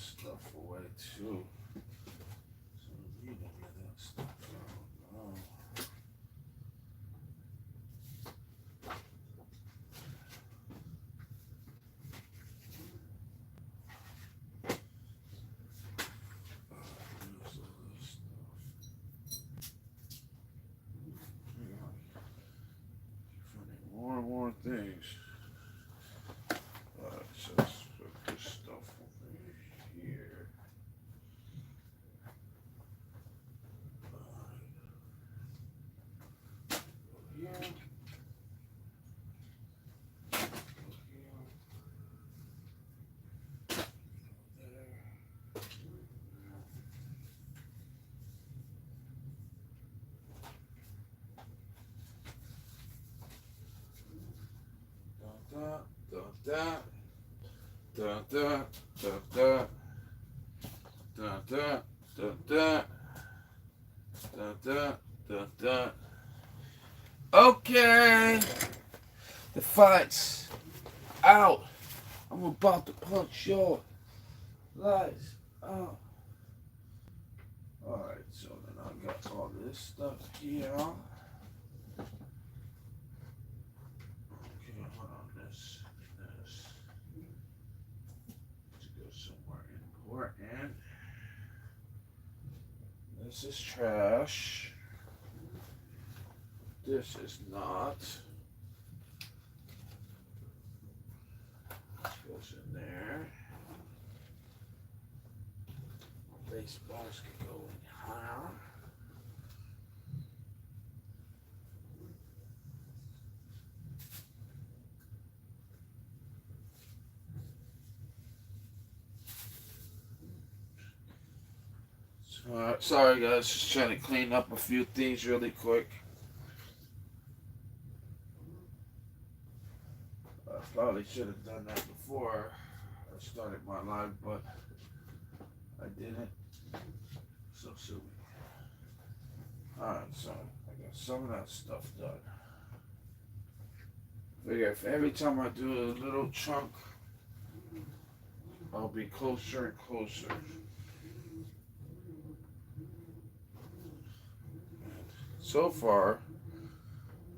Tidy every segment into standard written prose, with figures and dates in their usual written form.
stuff away too. So I need any of that stuff. Oh, no. More and more things. Alright, so let's put this stuff over here. Yeah. Da da da da da da da da da da da da da da. Okay, the fight's out. I'm about to punch your lights out. Alright, so then I got all this stuff here. Okay, hold on, this. Let's go somewhere important. This is trash. This is not. This goes in there. Baseballs can go in here. Sorry guys, just trying to clean up a few things really quick. I probably should have done that before I started my live, but I didn't. So silly. Alright, so I got some of that stuff done. Figure if every time I do a little chunk, I'll be closer and closer. So far,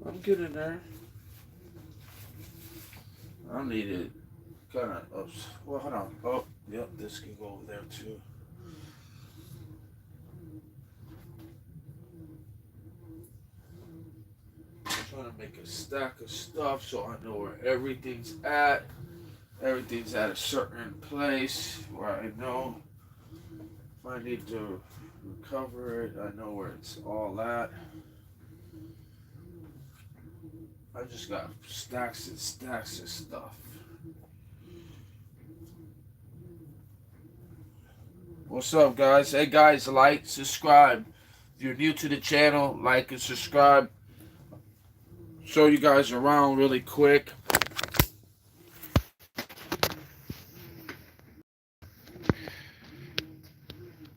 I'm getting there. I need it kind of up. Well, hold on. Oh, yep, this can go over there too. I'm trying to make a stack of stuff so I know where everything's at. Everything's at a certain place where I know if I need to recover it, I know where it's all at. I just got stacks and stacks of stuff. What's up, guys? Hey, guys, like, subscribe. If you're new to the channel, like and subscribe. Show you guys around really quick.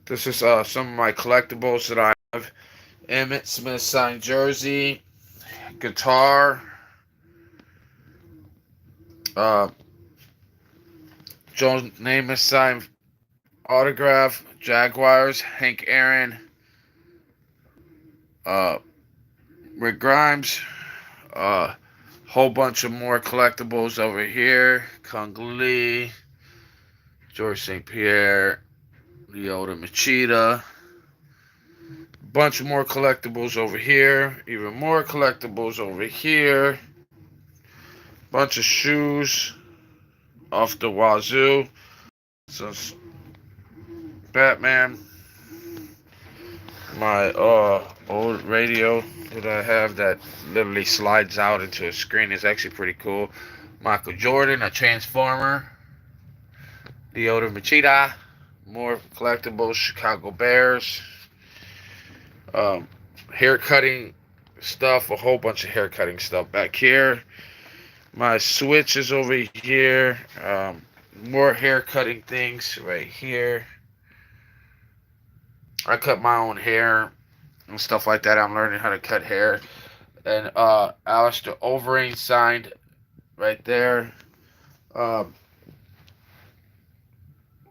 This is some of my collectibles that I have. Emmett Smith signed jersey, guitar, Joe Namath signed autograph, Jaguars, Hank Aaron, Rick Grimes, whole bunch of more collectibles over here, Kung Lee, George St. Pierre, Leota Machida, bunch of more collectibles over here, even more collectibles over here, bunch of shoes off the wazoo. So Batman, my old radio that I have that literally slides out into a screen is actually pretty cool. Michael Jordan, a Transformer, Leota Machida, more collectibles, Chicago Bears, hair cutting stuff, a whole bunch of hair cutting stuff back here. My Switch is over here. More hair cutting things right here. I cut my own hair and stuff like that. I'm learning how to cut hair. And Alistair Overeem signed right there.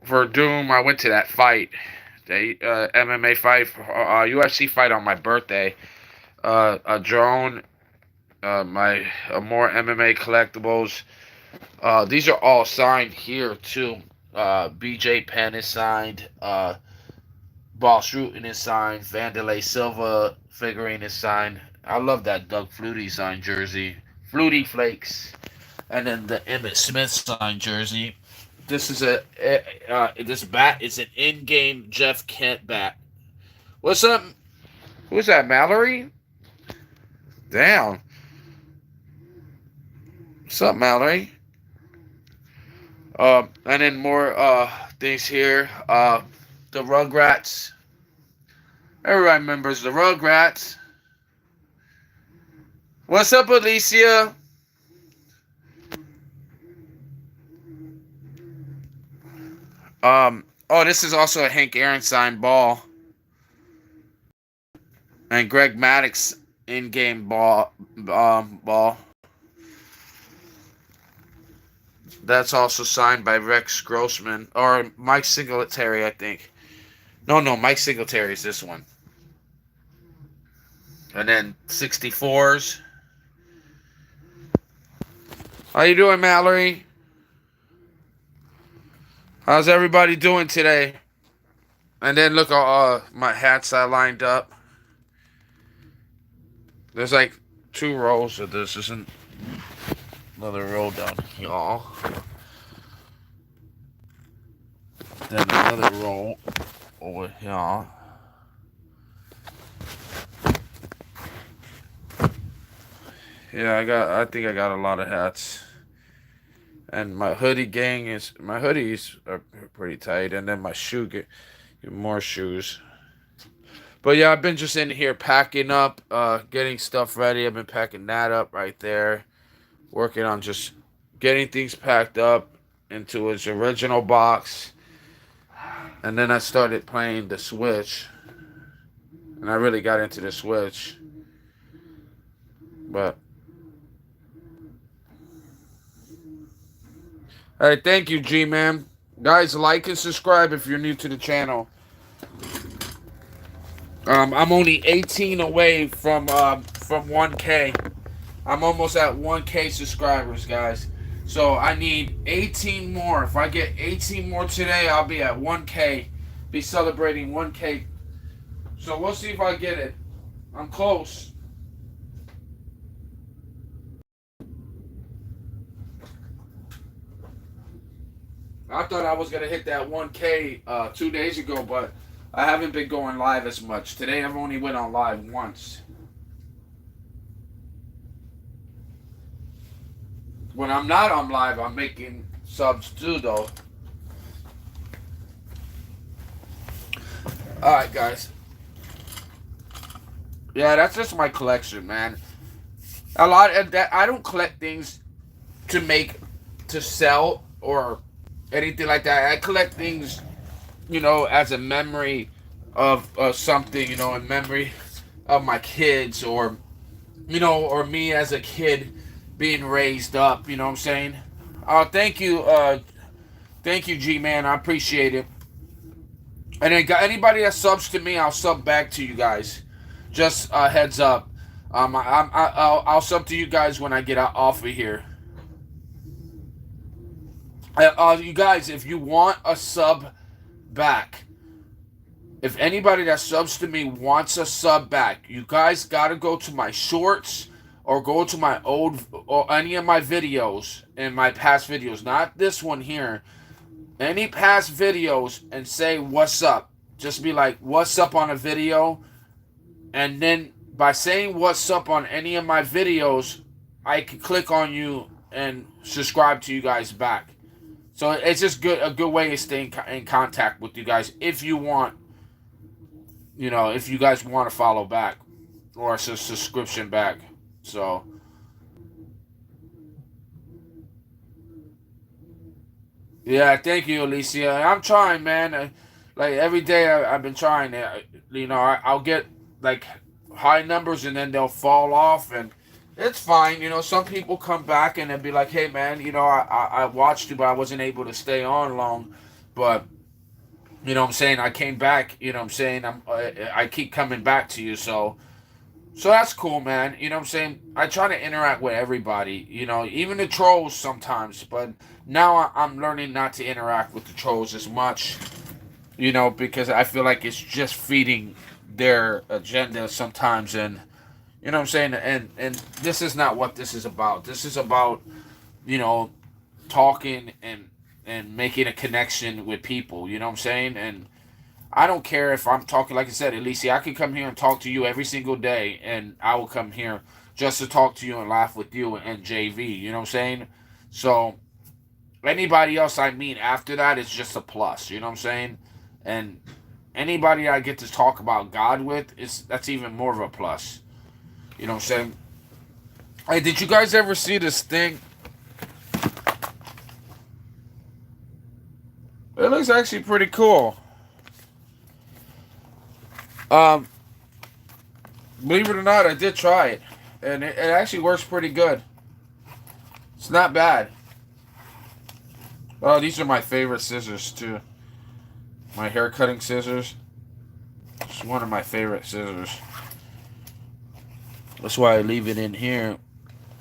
for Doom, I went to that fight, the MMA fight, UFC fight on my birthday. A drone, my more MMA collectibles. These are all signed here too. BJ Penn is signed. Boss Rutan is signed. Vanderlei Silva figurine is signed. I love that Doug Flutie signed jersey. Flutie Flakes. And then the Emmitt Smith signed jersey. This is this bat is an in-game Jeff Kent bat. What's up? Who's that, Mallory? Damn. What's up, Mallory? And then more things here. The Rugrats. Everybody remembers the Rugrats. What's up, Alicia? Oh, this is also a Hank Aaron signed ball. And Greg Maddox in-game ball. That's also signed by Rex Grossman. Or Mike Singletary, I think. No, Mike Singletary is this one. And then 64s. How you doing, Mallory? How's everybody doing today? And then look at my hats I lined up. There's like 2 rows of this. Isn't another row down here. Then another row over here. Yeah, I think I got a lot of hats. And my hoodie my hoodies are pretty tight, and then my get more shoes. But yeah, I've been just in here packing up, getting stuff ready. I've been packing that up right there, working on just getting things packed up into its original box. And then I started playing the Switch, and I really got into the Switch. But hey, thank you, G-Man. Guys, like and subscribe if you're new to the channel. I'm only 18 away from 1K. I'm almost at 1K subscribers, guys. So I need 18 more. If I get 18 more today, I'll be at 1K. Be celebrating 1K. So we'll see if I get it. I'm close. I thought I was going to hit that 1K 2 days ago, but I haven't been going live as much. Today I've only went on live once. When I'm not on live, I'm making subs too, though. Alright, guys. Yeah, that's just my collection, man. A lot of that, I don't collect things to sell or anything like that. I collect things, as a memory of something, in memory of my kids, or or me as a kid being raised up. You know what I'm saying? Thank you, G-Man. I appreciate it. And then anybody that subs to me, I'll sub back to you guys. Just heads up. I'll sub to you guys when I get off of here. You guys, if you want a sub back, if anybody that subs to me wants a sub back, you guys gotta go to my shorts or go to my old or any of my videos and my past videos, not this one here. Any past videos, and say what's up. Just be like, what's up on a video, and then by saying what's up on any of my videos, I can click on you and subscribe to you guys back. So it's just a good way of staying in contact with you guys if you want, if you guys want to follow back or a subscription back. So yeah, thank you, Alicia. I'm trying, man. Like every day I've been trying. I'll get like high numbers and then they'll fall off, and it's fine. Some people come back and they'll be like, hey, man, I watched you, but I wasn't able to stay on long. But You know what I'm saying? I came back. You know what I'm saying? I keep coming back to you. So that's cool, man. You know what I'm saying? I try to interact with everybody. You know, even the trolls sometimes. But now I'm learning not to interact with the trolls as much. You know, because I feel like it's just feeding their agenda sometimes, and you know what I'm saying. And this is not what this is about. This is about, you know, talking and making a connection with people. You know what I'm saying? And I don't care if I'm talking, like I said, Alicia, I can come here and talk to you every single day, and I will come here just to talk to you and laugh with you and JV. You know what I'm saying? So anybody else I meet after that is just a plus. You know what I'm saying? And anybody I get to talk about God with, that's even more of a plus. You know what I'm saying? Hey, did you guys ever see this thing? It looks actually pretty cool. Um, Believe it or not, I did try it, and it actually works pretty good. It's not bad. Oh, these are my favorite scissors too. My hair cutting scissors. It's one of my favorite scissors. That's why I leave it in here,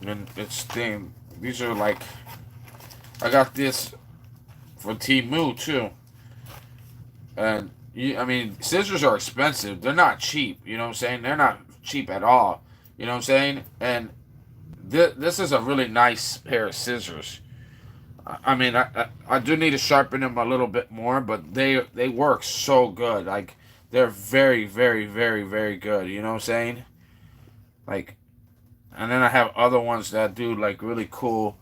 and it's thin. These are like, I got this for Temu too, and I mean, scissors are expensive. They're not cheap. You know what I'm saying? They're not cheap at all. You know what I'm saying? And this is a really nice pair of scissors. I mean, I do need to sharpen them a little bit more, but they work so good. Like, they're very, very, very, very good. You know what I'm saying? Like, and then I have other ones that do like really cool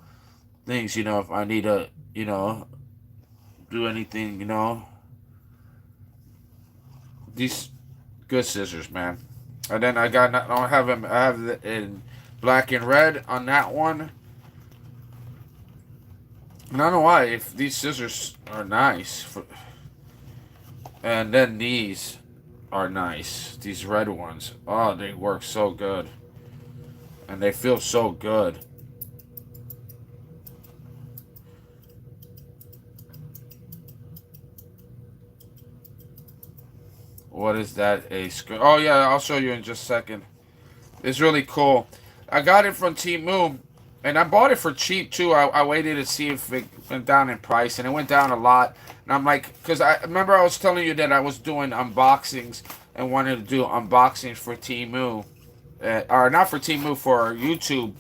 things. You know, if I need to, you know, do anything, you know, these good scissors, man. And then I don't have them. I have it in black and red on that one. And I don't know why. If these scissors are nice, and then these are nice. These red ones. Oh, they work so good. And they feel so good. What is that? A screen? Oh, yeah, I'll show you in just a second. It's really cool. I got it from Temu, and I bought it for cheap, too. I waited to see if it went down in price, and it went down a lot. And I'm like, because I remember I was telling you that I was doing unboxings and wanted to do unboxings for Temu. Or not for Temu, for YouTube.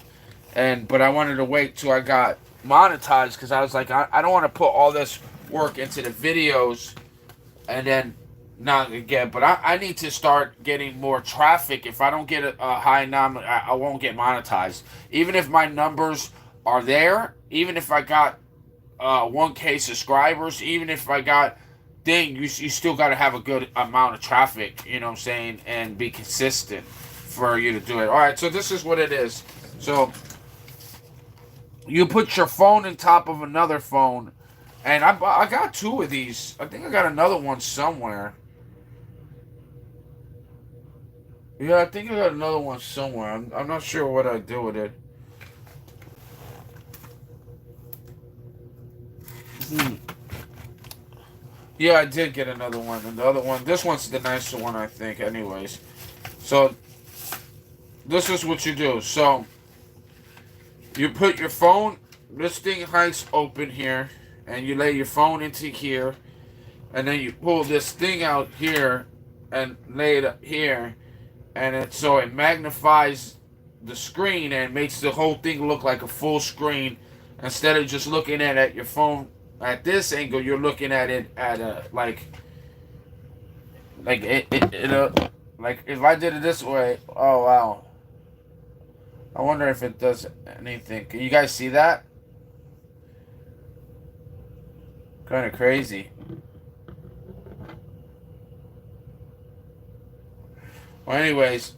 But I wanted to wait till I got monetized, because I was like, I don't want to put all this work into the videos and then not again. But I need to start getting more traffic. If I don't get a high number, I won't get monetized. Even if my numbers are there, even if I got 1K subscribers, even if I got you still got to have a good amount of traffic, you know what I'm saying, and be consistent for you to do it. All right, so this is what it is. So you put your phone on top of another phone, and I got two of these. I think I got another one somewhere. Yeah, I think I got another one somewhere. I'm not sure what I do with it. Yeah, I did get another one. And the other one, this one's the nicer one, I think, anyways. So, this is what you do. So, you put your phone, this thing hides open here, and you lay your phone into here, and then you pull this thing out here and lay it up here, and so it magnifies the screen and makes the whole thing look like a full screen. Instead of just looking at your phone at this angle, you're looking at it at a like like if I did it this way. Oh wow! I wonder if it does anything. Can you guys see that? Kind of crazy. Well, anyways,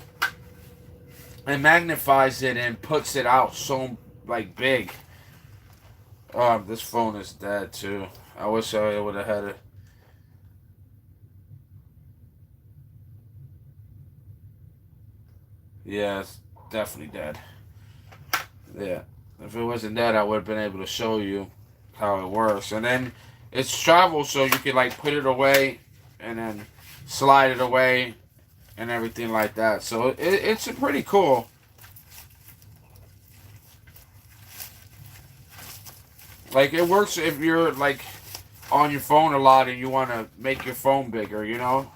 it magnifies it and puts it out so like big. This phone is dead too. I wish I would have had it. Yeah, it's definitely dead. Yeah. If it wasn't dead, I would have been able to show you how it works. And then It's travel, so you can like put it away and then slide it away and everything like that. So it's pretty cool. Like, it works if you're like on your phone a lot and you want to make your phone bigger, you know?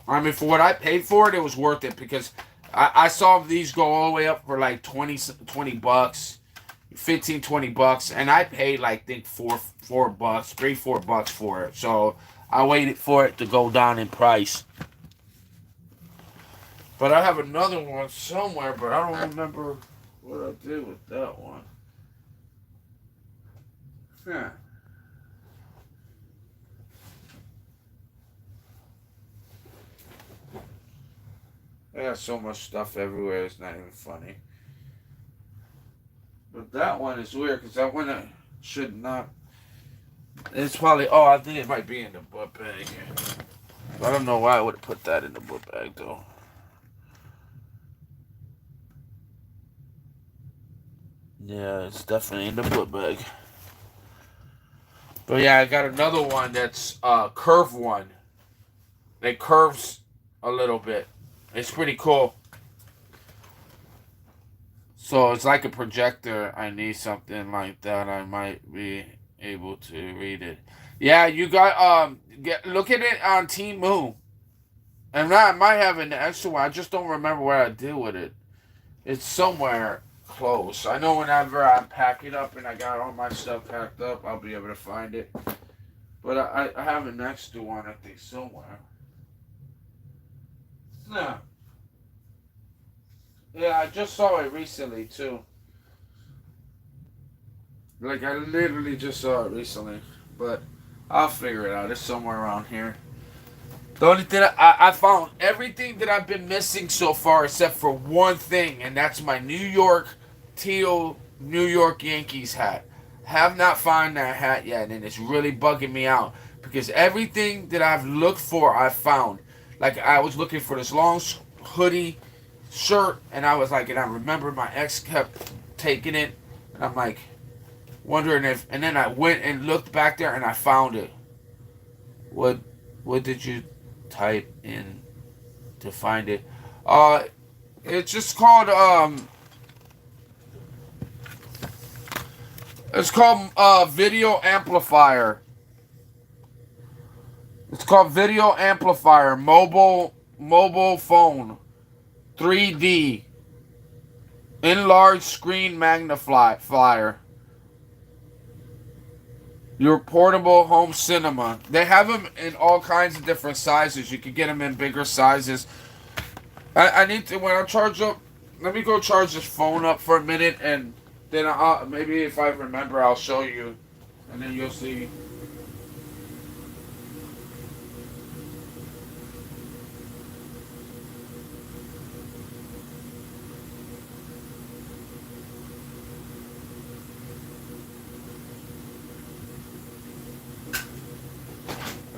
I mean, for what I paid for it, it was worth it because I saw these go all the way up for like 20 bucks, 15, 20 bucks, and I paid like, I think $4 bucks, $3, $4 for it. So I waited for it to go down in price. But I have another one somewhere, but I don't remember what I did with that one. Huh. I got so much stuff everywhere, it's not even funny. But that one is weird, because that one should not... It's probably... Oh, I think it might be in the book bag. I don't know why I would have put that in the book bag, though. Yeah, it's definitely in the book bag. But yeah, I got another one that's a curved one. It curves a little bit. It's pretty cool. So it's like a projector. I need something like that. I might be able to read it. Yeah, you got look at it on Temu. And I might have an extra one. I just don't remember what I did with it. It's somewhere close. I know whenever I pack it up and I got all my stuff packed up, I'll be able to find it. But I have an extra one, I think, somewhere. No. Yeah, I just saw it recently, too. Like, I literally just saw it recently. But I'll figure it out. It's somewhere around here. The only thing I found everything that I've been missing so far except for one thing, and that's my New York teal New York Yankees hat. Have not found that hat yet, and it's really bugging me out because everything that I've looked for, I found. Like, I was looking for this long hoodie shirt, and I was like, and I remember my ex kept taking it, and I'm like, wondering if, and then I went and looked back there, and I found it. What did you type in to find it? It's just called video amplifier. It's called video amplifier, mobile phone, 3D, enlarged screen magnifier. Your portable home cinema. They have them in all kinds of different sizes. You can get them in bigger sizes. I need to, when I charge up, let me go charge this phone up for a minute, and then maybe if I remember, I'll show you, and then you'll see.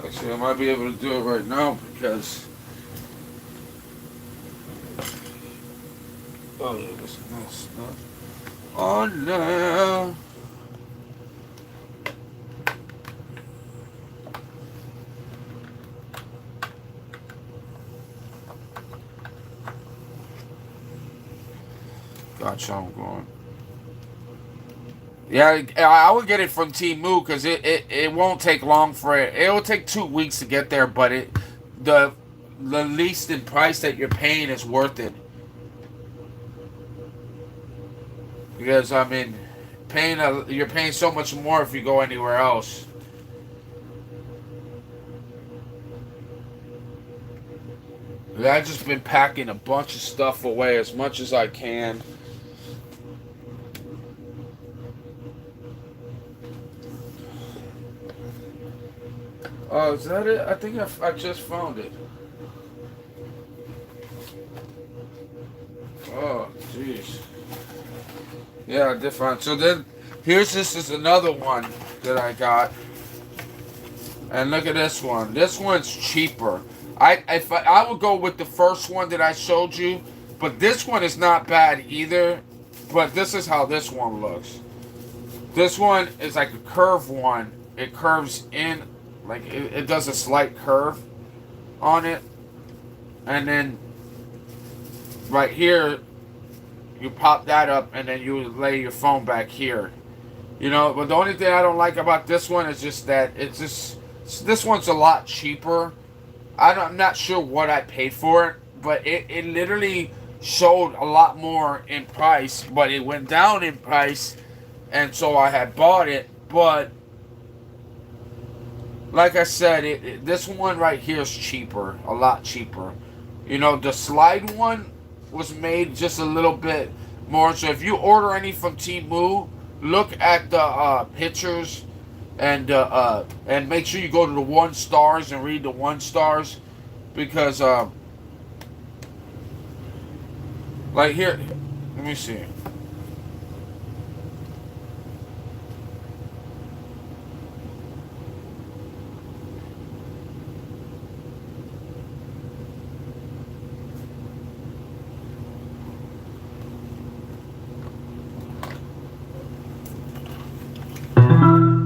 Actually, I might be able to do it right now because... Oh, yeah, this is nice stuff. Oh, no. Gotcha, I'm going. Yeah, I would get it from Temu because it won't take long for it. It will take 2 weeks to get there, but the least in price that you're paying is worth it. Because I mean, you're paying so much more if you go anywhere else. I've just been packing a bunch of stuff away as much as I can. Oh, is that it? I think I just found it. Oh, jeez. Yeah, I did find. So then, this is another one that I got. And look at this one. This one's cheaper. I would go with the first one that I showed you, but this one is not bad either. But this is how this one looks. This one is like a curved one. It curves in, like it does a slight curve on it. And then right here, you pop that up and then you lay your phone back here. You know, but the only thing I don't like about this one is just that this one's a lot cheaper. I'm not sure what I paid for it, but it literally showed a lot more in price, but it went down in price, and so I had bought it. But like I said, this one right here is cheaper, a lot cheaper. You know, the slide one was made just a little bit more. So if you order any from Temu, look at the pictures and make sure you go to the 1 stars and read the 1 stars, because like here, let me see.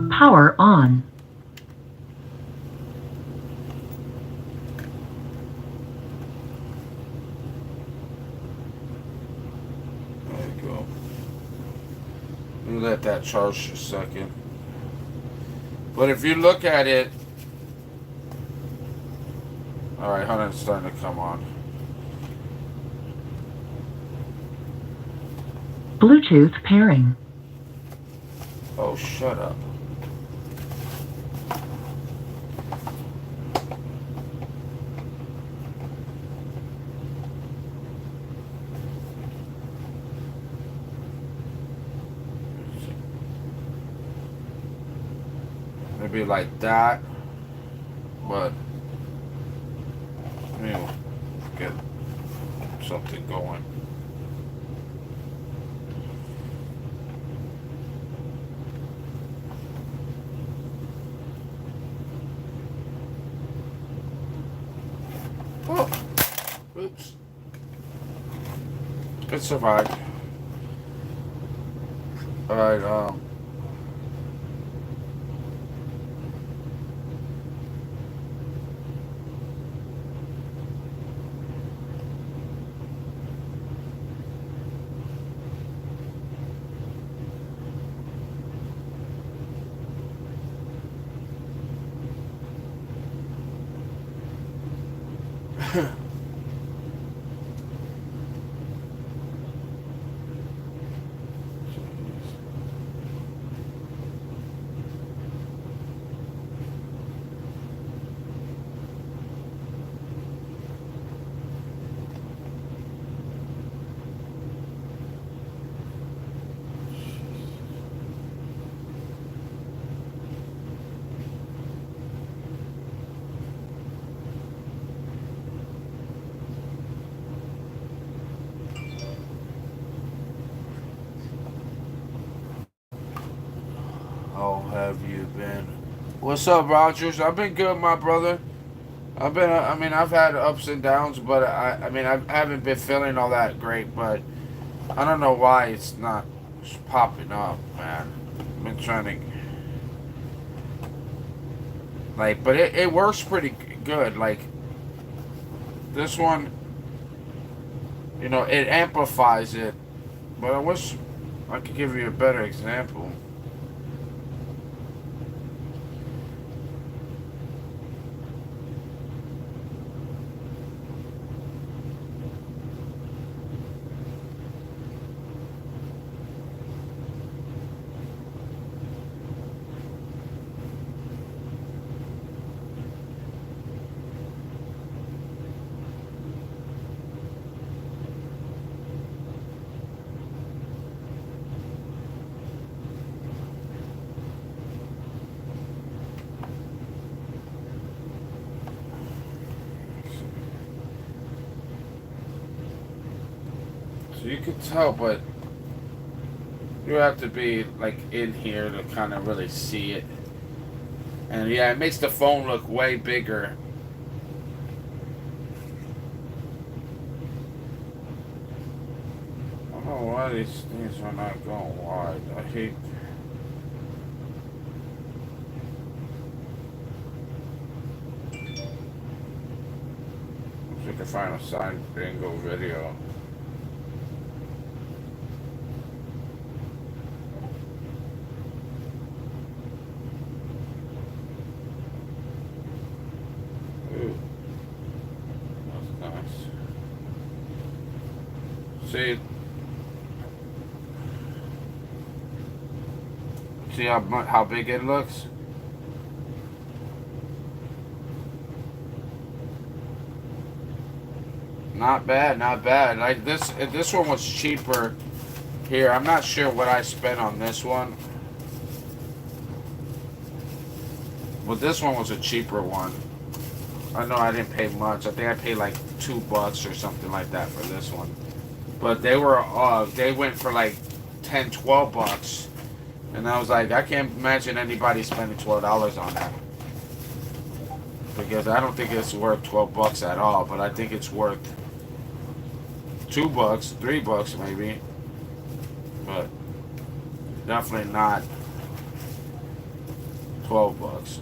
Power on. There you go. Let me let that charge a second. But if you look at it, alright, hold on, it's starting to come on. Bluetooth pairing. Oh, shut up. Maybe like that, but let me get something going. Oh, oops. It survived. Alright, how have you been? What's up, Rogers? I've been good, my brother. I mean, I've had ups and downs, but I mean, I haven't been feeling all that great, but I don't know why it's not popping up, man. I've been trying to, like, but it works pretty good. Like, this one, you know, it amplifies it, but I wish I could give you a better example. So you can tell, but you have to be like in here to kind of really see it. And yeah, it makes the phone look way bigger. I don't know know why these things are not going wide. I hate. If we can find a side bingo video. Ooh, that's nice. See. See how big it looks? Not bad, not bad. Like this one was cheaper here. I'm not sure what I spent on this one, but this one was a cheaper one. I know I didn't pay much. I think I paid like $2 or something like that for this one. But they went for like $10-12. And I was like, I can't imagine anybody spending $12 on that. Because I don't think it's worth $12 at all, but I think it's worth $2, $3 maybe. But definitely not $12.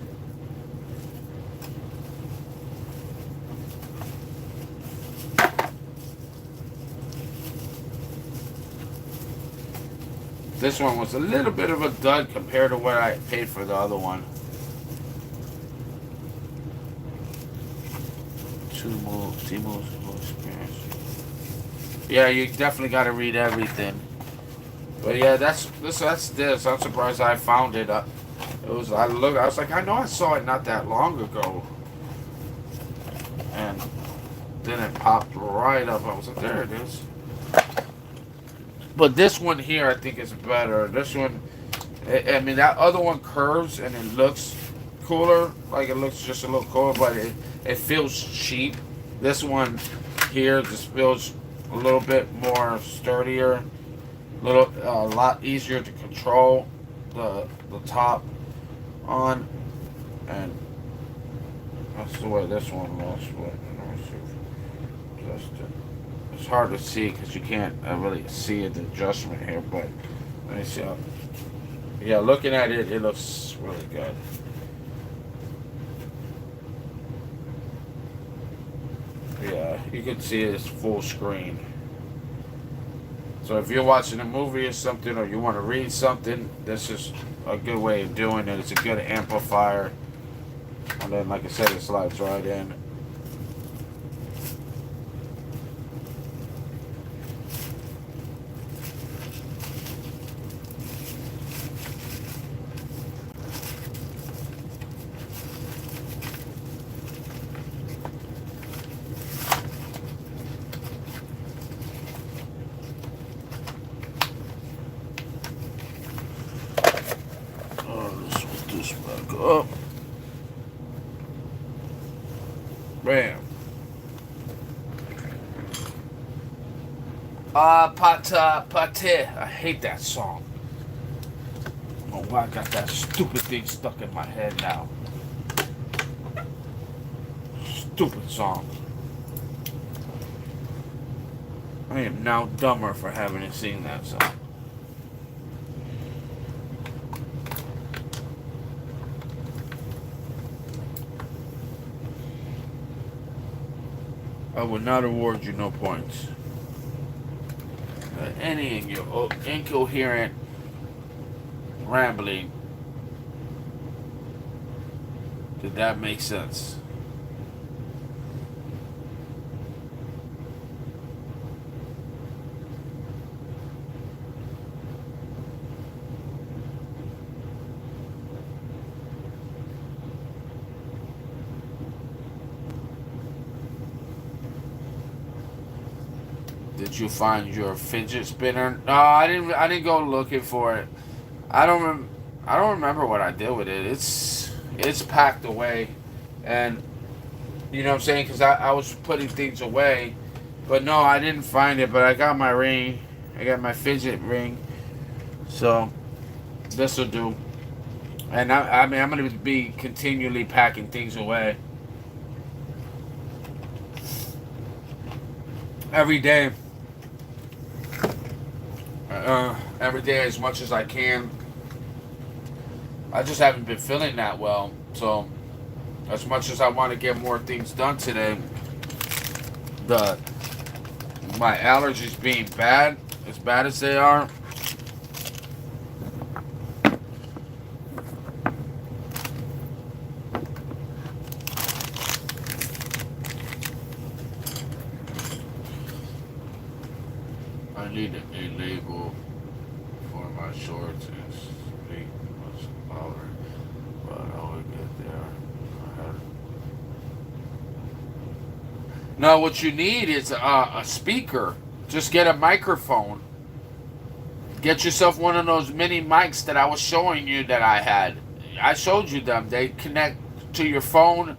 This one was a little bit of a dud compared to what I paid for the other one. Two moves experience. Yeah, you definitely got to read everything. But yeah, that's this. I'm surprised I found it. I was like, I know I saw it not that long ago, and then it popped right up. I was like, there it is. But this one here, I think is better. This one, I mean, that other one curves and it looks cooler. Like it looks just a little cooler, but it feels cheap. This one here just feels a little bit more sturdier, a lot easier to control the top on, and that's the way this one looks. It's hard to see because you can't really see the adjustment here, but let me see. Yeah, looking at it, it looks really good. Yeah, you can see it's full screen. So if you're watching a movie or something, or you want to read something, this is a good way of doing it. It's a good amplifier. And then, like I said, it slides right in. Up. Bam. Pate. I hate that song. I don't know why I got that stupid thing stuck in my head now. Stupid song. I am now dumber for having seen that song. I would not award you no points. Any incoherent rambling. Did that make sense? Did you find your fidget spinner? No, I didn't go looking for it. I don't remember what I did with it. It's packed away, and you know what I'm saying, because I was putting things away, but no, I didn't find it. But I got my ring. I got my fidget ring, so this will do. And I mean, I'm gonna be continually packing things away every day. every day as much as I can. I just haven't been feeling that well. So, as much as I want to get more things done today, the my allergies being as bad as they are, I need a label for my shorts and speak much louder, but I will get there. No, what you need is a speaker. Just get a microphone. Get yourself one of those mini mics that I was showing you that I had. I showed you them. They connect to your phone,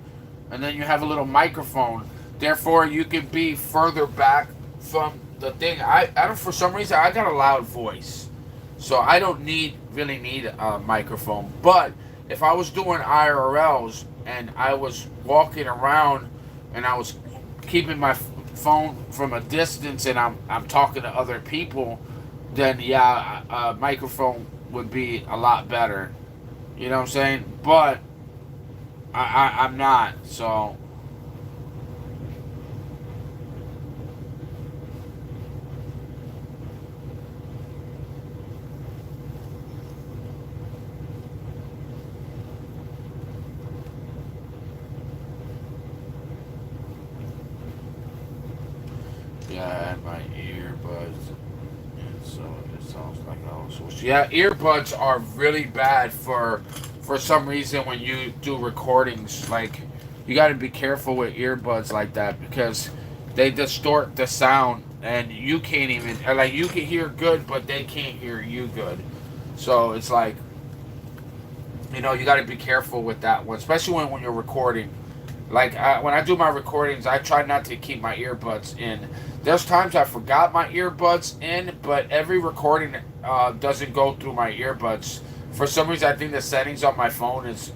and then you have a little microphone. Therefore, you can be further back from the thing. I don't, for some reason, I got a loud voice, so I don't really need a microphone. But if I was doing IRLs and I was walking around and I was keeping my phone from a distance and I'm talking to other people, then yeah, a microphone would be a lot better. You know what I'm saying? But I'm not, so. Yeah, I had my earbuds, and so it sounds like I was supposed to. Yeah, earbuds are really bad for some reason when you do recordings. Like, you got to be careful with earbuds like that because they distort the sound, and you can't even like you can hear good, but they can't hear you good. So it's like, you got to be careful with that one, especially when you're recording. Like, when I do my recordings, I try not to keep my earbuds in. There's times I forgot my earbuds in, but every recording doesn't go through my earbuds. For some reason, I think the settings on my phone is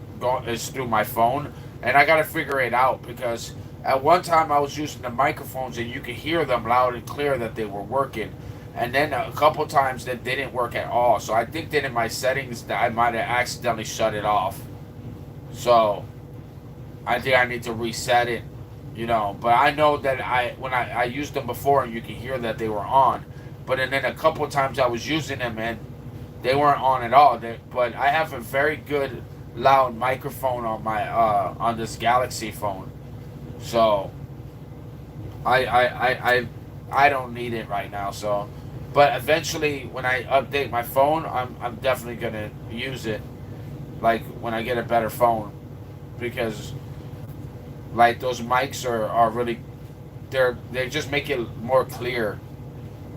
through my phone, and I gotta figure it out because at one time I was using the microphones and you could hear them loud and clear that they were working, and then a couple times that they didn't work at all. So I think that in my settings that I might have accidentally shut it off. So I think I need to reset it, But I know that when I used them before, and you can hear that they were on. But and then a couple of times I was using them and they weren't on at all. But I have a very good loud microphone on my on this Galaxy phone, so I don't need it right now. So, but eventually when I update my phone, I'm definitely gonna use it. Like when I get a better phone, because like those mics are really they just make it more clear,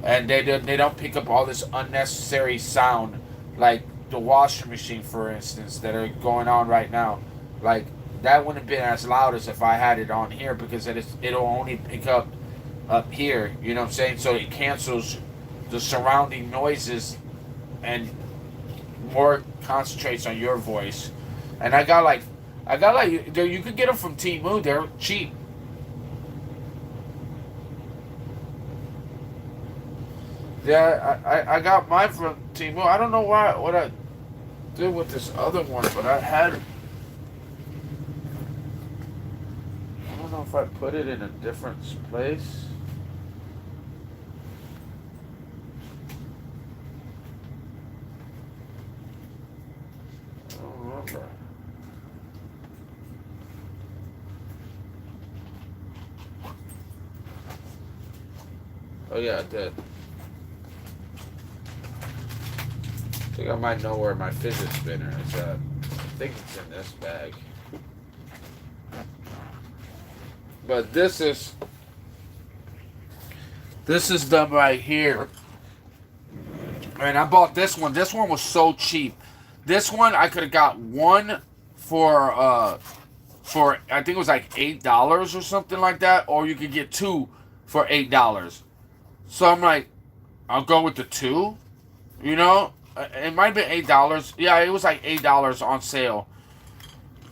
and they don't pick up all this unnecessary sound like the washing machine, for instance, that are going on right now. Like that wouldn't have been as loud as if I had it on here because it'll only pick up here. You know what I'm saying? So it cancels the surrounding noises and more concentrates on your voice. And I got like you could get them from Temu. They're cheap. Yeah, I got mine from Temu. I don't know what I did with this other one, but I don't know if I put it in a different place. I don't remember. Oh yeah, I did. I think I might know where my fidget spinner is at. I think it's in this bag. But this is them right here. And I bought this one. This one was so cheap. This one I could have got one for I think it was like $8 or something like that, or you could get two for $8. So I'm like, I'll go with the two, It might have been $8. Yeah, it was like $8 on sale.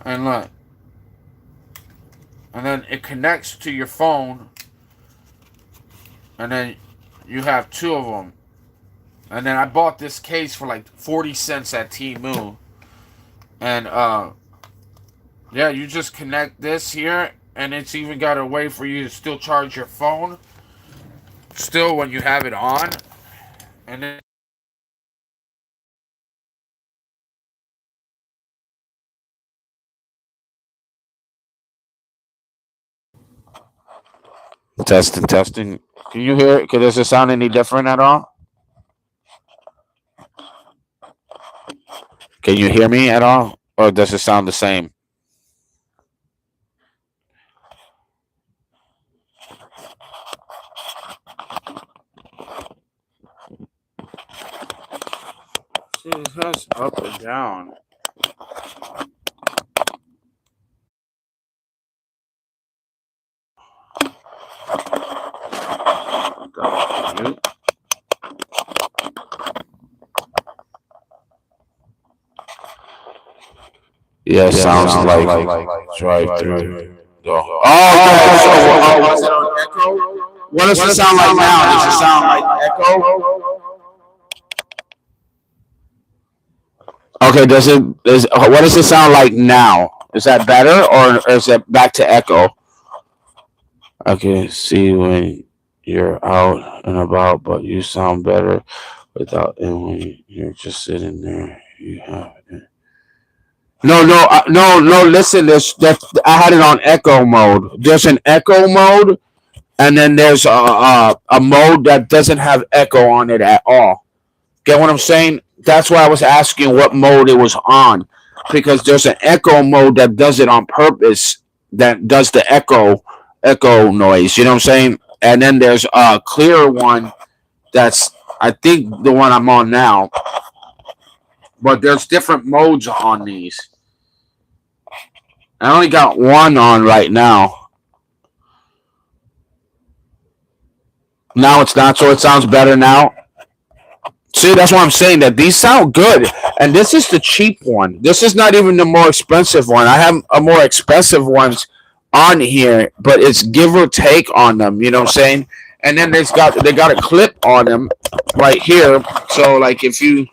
And look. And then it connects to your phone. And then you have two of them. And then I bought this case for like 40 cents at Temu. And yeah, you just connect this here, and it's even got a way for you to still charge your phone still when you have it on. And then testing, testing. Can you hear it? Does it sound any different at all? Can you hear me at all? Or does it sound the same? See, it has up and down. Mute. Yeah, it sounds like it's right through. Oh, was it on echo? What does it sound like now? Does it sound like echo? Okay, what does it sound like now? Is that better or is it back to echo? Okay, see when you're out and about, but you sound better without, and when you're just sitting there, you have it. No. Listen, I had it on echo mode. There's an echo mode, and then there's a mode that doesn't have echo on it at all. Get what I'm saying? That's why I was asking what mode it was on, because there's an echo mode that does it on purpose, that does the echo noise. You know what I'm saying? And then there's a clear one that's, I think, the one I'm on now. But there's different modes on these. I only got one on right now. Now it's not, so it sounds better now. See, that's what I'm saying, that these sound good. And this is the cheap one. This is not even the more expensive one. I have a more expensive ones on here, but it's give or take on them, you know what I'm saying? And then they got a clip on them right here. So like if you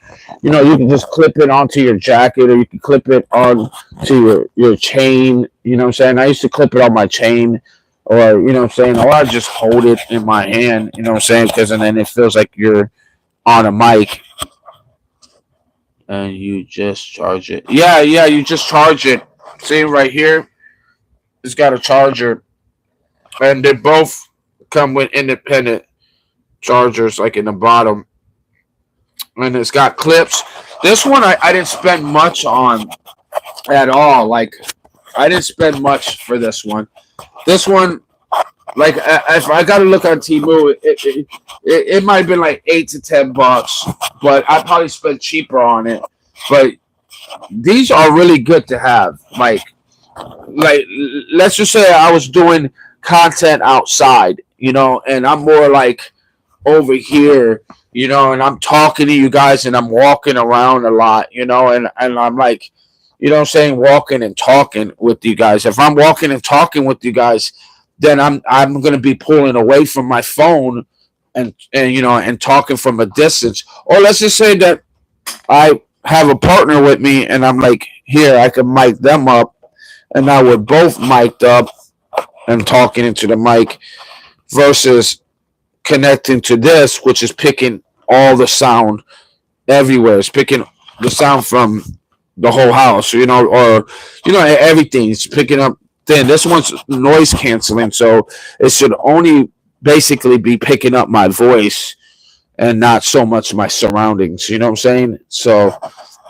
you can just clip it onto your jacket, or you can clip it on to your chain, you know what I'm saying? I used to clip it on my chain, or you know what I'm saying, or I just hold it in my hand, you know what I'm saying? Because and then it feels like you're on a mic, and you just charge it. Yeah, you just charge it. See right here, it's got a charger, and they both come with independent chargers, like in the bottom, and it's got clips. This one I didn't spend much on at all. Like I didn't spend much for this one. This one, like if I got to look on Temu, it might have been like $8 to $10, but I probably spent cheaper on it. But these are really good to have. Like let's just say I was doing content outside, and I'm more like over here, and I'm talking to you guys, and I'm walking around a lot, and I'm like, what I'm saying, walking and talking with you guys. If I'm walking and talking with you guys, then I'm gonna be pulling away from my phone, and talking from a distance. Or let's just say that I have a partner with me, and I'm like, here, I can mic them up, and now we're both mic'd up and talking into the mic, versus connecting to this, which is picking all the sound everywhere. It's picking the sound from the whole house, or everything. It's picking up. Then this one's noise canceling, so it should only basically be picking up my voice and not so much my surroundings. You know what I'm saying? So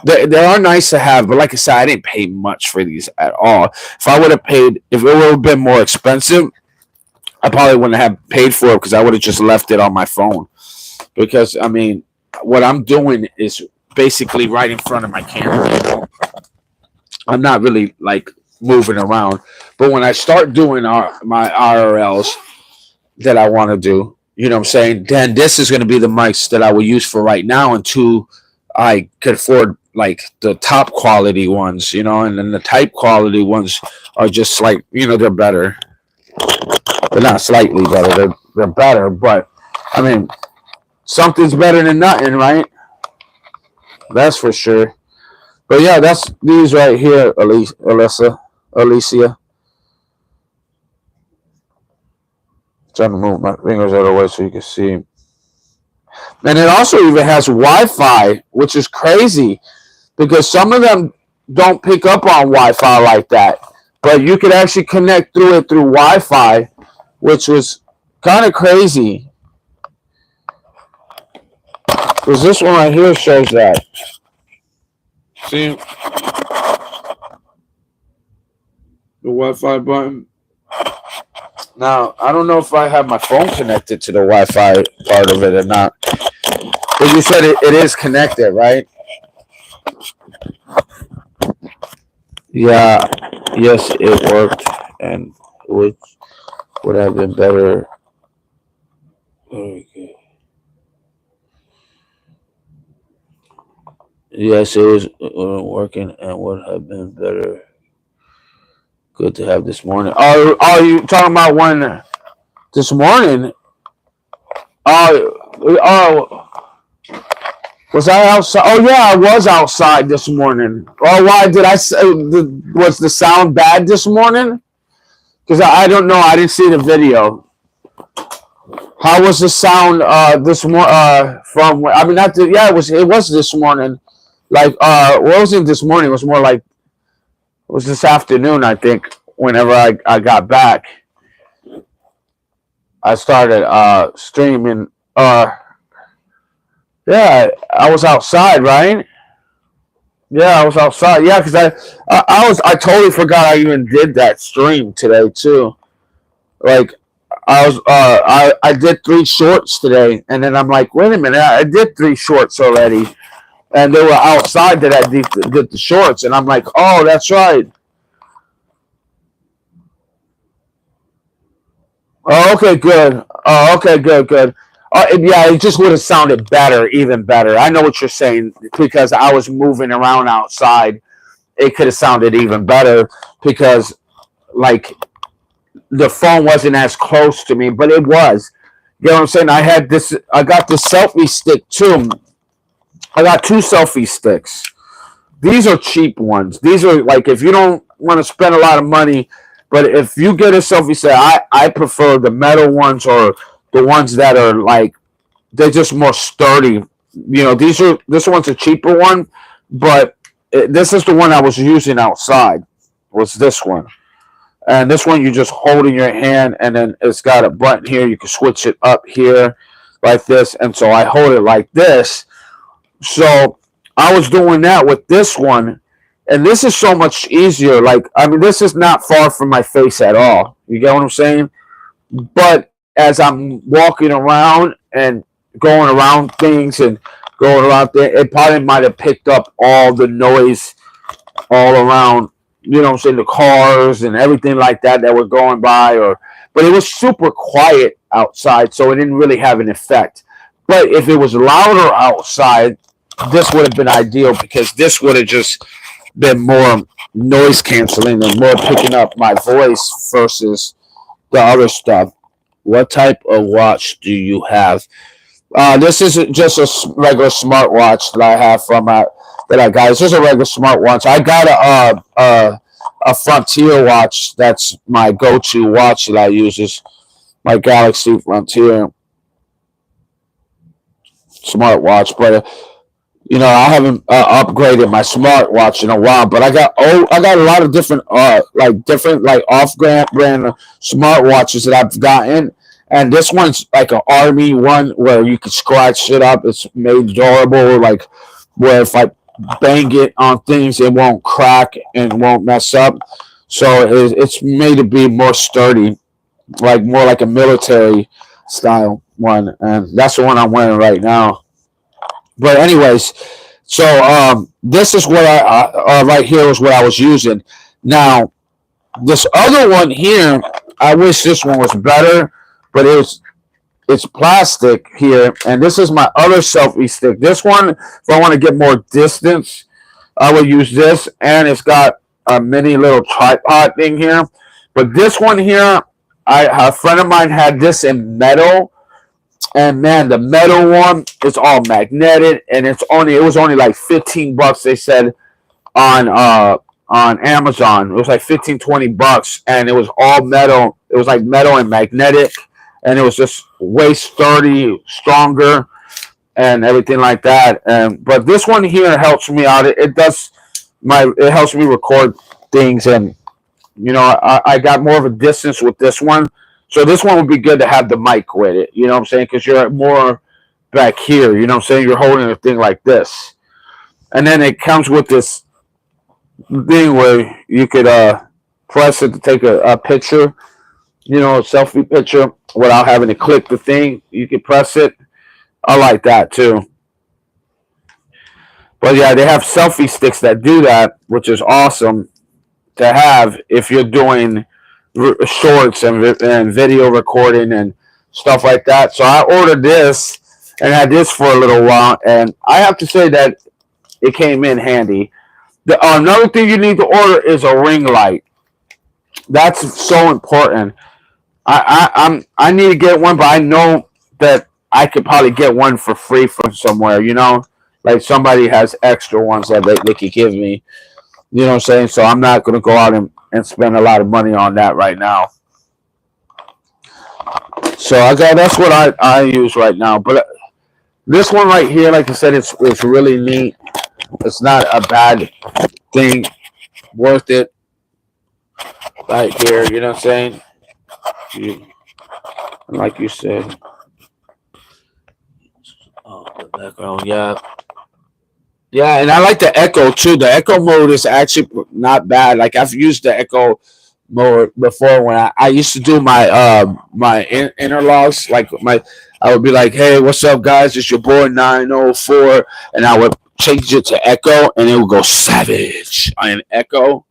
they are nice to have, but like I said, I didn't pay much for these at all. If I would have paid, if it would have been more expensive, I probably wouldn't have paid for it, because I would have just left it on my phone. Because I mean, what I'm doing is basically right in front of my camera. I'm not really like moving around. But when I start doing my IRLs that I want to do, you know what I'm saying, then this is going to be the mics that I will use for right now until I could afford like the top quality ones, and then the type quality ones are just like, they're better. They're not slightly better. They're better, but I mean, something's better than nothing, right? That's for sure. But yeah, that's these right here, Alicia. Trying to move my fingers out of the way so you can see. And it also even has Wi-Fi, which is crazy because some of them don't pick up on Wi-Fi like that. But you could actually connect through it through Wi-Fi, which was kind of crazy. Because this one right here shows that. See? The Wi-Fi button. Now, I don't know if I have my phone connected to the Wi-Fi part of it or not. But you said it is connected, right? Yeah. Yes, it worked. And which would have been better. Okay. Yes, it was working and would have been better. Good to have this morning. Are you talking about one this morning? Was I outside? Oh yeah, I was outside this morning. Oh, why did I say? Was the sound bad this morning? Because I don't know. I didn't see the video. How was the sound this morning? From I mean, not the, yeah, it was this morning. Like what was it this morning? It was more like it was this afternoon, I think. Whenever I got back, I started streaming. Yeah, I was outside, right? Yeah, I was outside. Yeah, because I totally forgot I even did that stream today too. Like I did 3 shorts today, and then I'm like, wait a minute, I did 3 shorts already, and they were outside that I did the shorts, and I'm like, oh, that's right. Oh, okay, good. Oh, okay, good. Yeah, it just would have sounded better, even better. I know what you're saying because I was moving around outside. It could have sounded even better because, like, the phone wasn't as close to me, but it was. You know what I'm saying? I got this selfie stick too. I got 2 selfie sticks. These are cheap ones. These are like if you don't want to spend a lot of money, but if you get a selfie stick, I prefer the metal ones or the ones that are like they're just more sturdy. You know, this one's a cheaper one, but this is the one I was using outside. Was this one? And this one you just hold in your hand, and then it's got a button here. You can switch it up here like this, and so I hold it like this. So I was doing that with this one, and this is so much easier. Like, I mean, this is not far from my face at all. You get what I'm saying? But as I'm walking around and going around things and going around there, it probably might have picked up all the noise all around, you know what I'm saying, the cars and everything like that were going by, but it was super quiet outside, so it didn't really have an effect. But if it was louder outside, this would have been ideal because this would have just been more noise canceling and more picking up my voice versus the other stuff. What type of watch do you have? This isn't just a regular smartwatch that I have that I got. It's just a regular smartwatch. I got a Frontier watch. That's my go-to watch that I use. Is my Galaxy Frontier smartwatch. But I haven't upgraded my smartwatch in a while. But I got a lot of different off-brand smartwatches that I've gotten. And this one's like an army one where you can scratch it up. It's made durable, like where if I bang it on things, it won't crack and won't mess up. So it's made to be more sturdy, like more like a military style one. And that's the one I'm wearing right now. But anyways, so this is what I right here is what I was using. Now, this other one here, I wish this one was better. But it's plastic here, and this is my other selfie stick. This one, if I want to get more distance, I would use this, and it's got a mini little tripod thing here. But this one here, a friend of mine had this in metal, And man, the metal one is all magnetic, and it was only like $15. They said on Amazon. It was like 15, $20, and it was all metal. It was like metal and magnetic, and it was just way sturdy, stronger, and everything like that. And but this one here helps me out. It helps me record things, and I got more of a distance with this one. So this one would be good to have the mic with it. You know what I'm saying? Because you're more back here. You know what I'm saying? You're holding a thing like this, and then it comes with this thing where you could press it to take a picture, a selfie picture without having to click the thing. You could press it. I like that too. But yeah, they have selfie sticks that do that, which is awesome to have if you're doing shorts and video recording and stuff like that. So I ordered this and had this for a little while, and I have to say that it came in handy. Another thing you need to order is a ring light. That's so important. I need to get one, but I know that I could probably get one for free from somewhere. Like somebody has extra ones that they could give me. You know what I'm saying? So I'm not going to go out and spend a lot of money on that right now. So that's what I use right now. But this one right here, like I said, it's really neat. It's not a bad thing. Worth it. Right here, you know what I'm saying? Like you said. Oh, the background, yeah. Yeah, and I like the echo too. The echo mode is actually not bad. Like I've used the echo mode before when I used to do my interlogs. I would be like, hey, what's up, guys? It's your boy 904, and I would change it to echo, and it would go savage in echo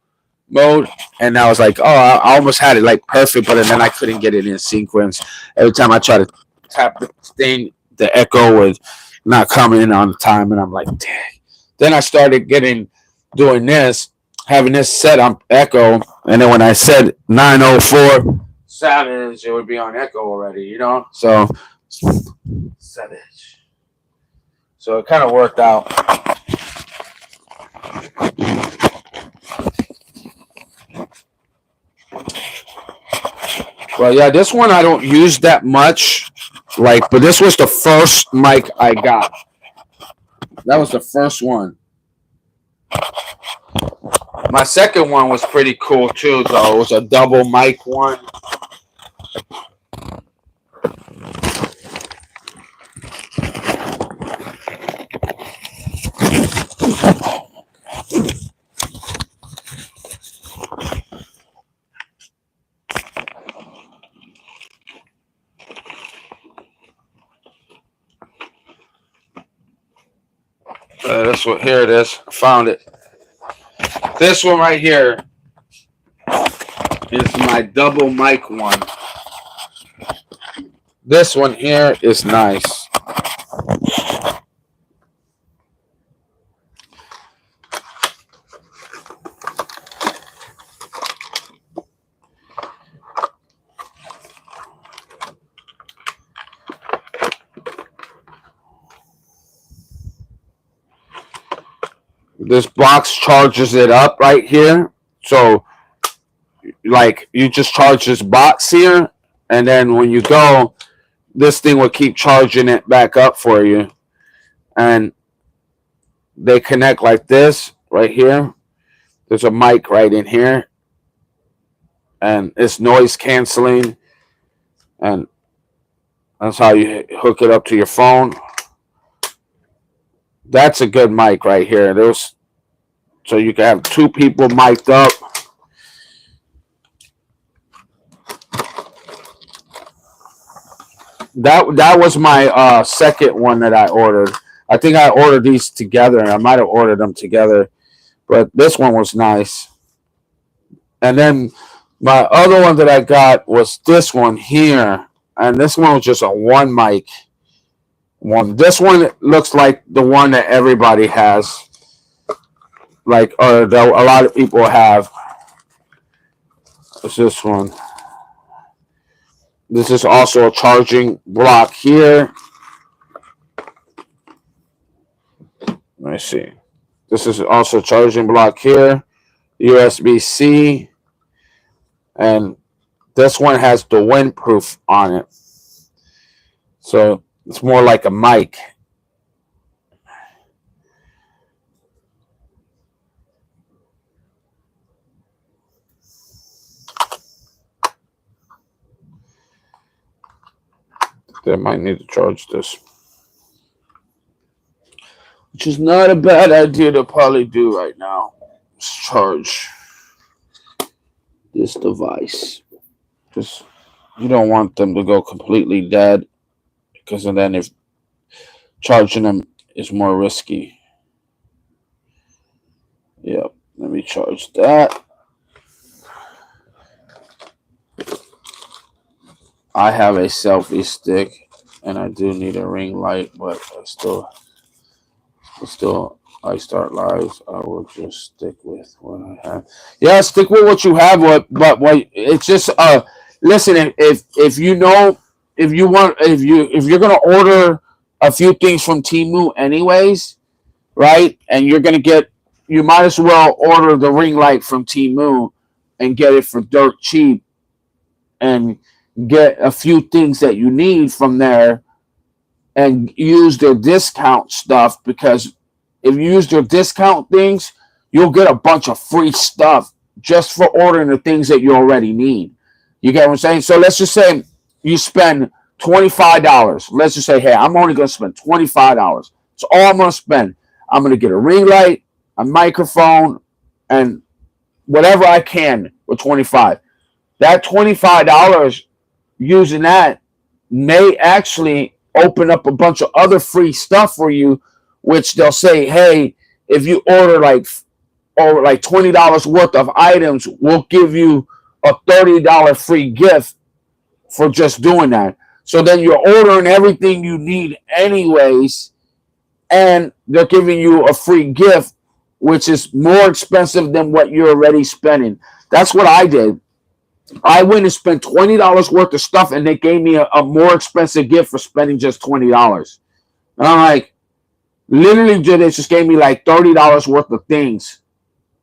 mode. And I was like, oh, I almost had it like perfect, but then I couldn't get it in sequence. Every time I try to tap the thing, the echo would not come in on the time, and I'm like, dang. Then I started doing this, having this set on echo, and then when I said 904 savage, it would be on echo already, So savage. So it kind of worked out. Well, yeah, this one I don't use that much, but this was the first mic I got. That was the first one. My second one was pretty cool too, though. It was a double mic one. Here it is. I found it. This one right here is my double mic one. This one here is nice. This box charges it up right here. So, you just charge this box here, and then when you go, this thing will keep charging it back up for you. And they connect like this right here. There's a mic right in here, and it's noise canceling, and that's how you hook it up to your phone. That's a good mic right here. So you can have two people mic'd up. That was my second one that I ordered. I think I ordered these together, and I might have ordered them together, but this one was nice. And then my other one that I got was this one here, and this one was just a one mic one. This one looks like the one that everybody has, or a lot of people have. It's this one. This is also a charging block here. Let me see. This is also a charging block here. USB-C. And this one has the windproof on it. So it's more like a mic. They might need to charge this. Which is not a bad idea to probably do right now. Let's charge this device. Just you don't want them to go completely dead, because then if charging them is more risky. Yep, let me charge that. I have a selfie stick, and I do need a ring light, but I start lives. I will just stick with what I have. Yeah, stick with what you have. But what it's just listen. If you know if you're gonna order a few things from Temu anyways, right? And you're gonna get, you might as well order the ring light from Temu and get it for dirt cheap, and get a few things that you need from there and use their discount stuff, because if you use their discount things, you'll get a bunch of free stuff just for ordering the things that you already need. You get what I'm saying? So let's just say you spend $25. Let's just say, hey, I'm only going to spend $25. That's all I'm going to spend. I'm going to get a ring light, a microphone, and whatever I can with $25. That $25, using that, may actually open up a bunch of other free stuff for you, which they'll say, hey, if you order like $20 worth of items, we'll give you a $30 free gift for just doing that. So then you're ordering everything you need anyways, and they're giving you a free gift, which is more expensive than what you're already spending. That's what I did. I went and spent $20 worth of stuff, and they gave me a more expensive gift for spending just $20. And I'm like, literally, they just gave me like $30 worth of things,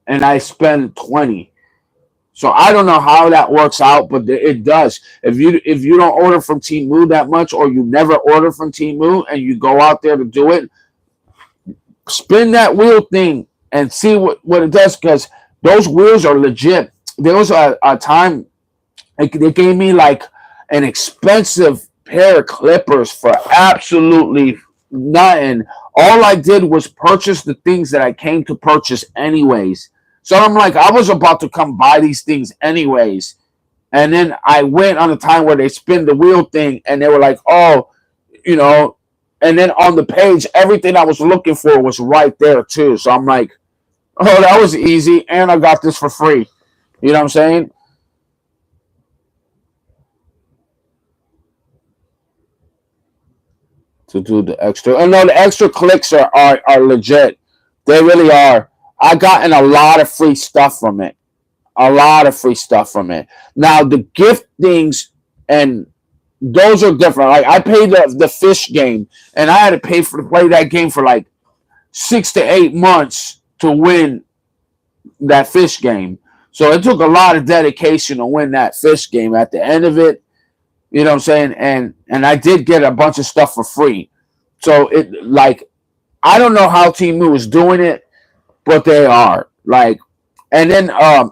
and I spend $20. So I don't know how that works out, but it does. If you don't order from Temu that much, or you never order from Temu, and you go out there to do it, spin that wheel thing and see what it does, because those wheels are legit. There was a time they gave me like an expensive pair of clippers for absolutely nothing. All I did was purchase the things that I came to purchase anyways. So I'm like, I was about to come buy these things anyways. And then I went on a time where they spin the wheel thing, and they were like, oh, and then on the page, everything I was looking for was right there too. So I'm like, oh, that was easy. And I got this for free. You know what I'm saying? To do the extra. Oh no, the extra clicks are legit. They really are. I gotten a lot of free stuff from it. A lot of free stuff from it. Now the gift things, and those are different. Like I paid the fish game, and I had to pay to play that game for like 6 to 8 months to win that fish game. So it took a lot of dedication to win that fish game. At the end of it, you know what I'm saying? And I did get a bunch of stuff for free. So it, like, I don't know how Temu is doing it, but they are. Like, and then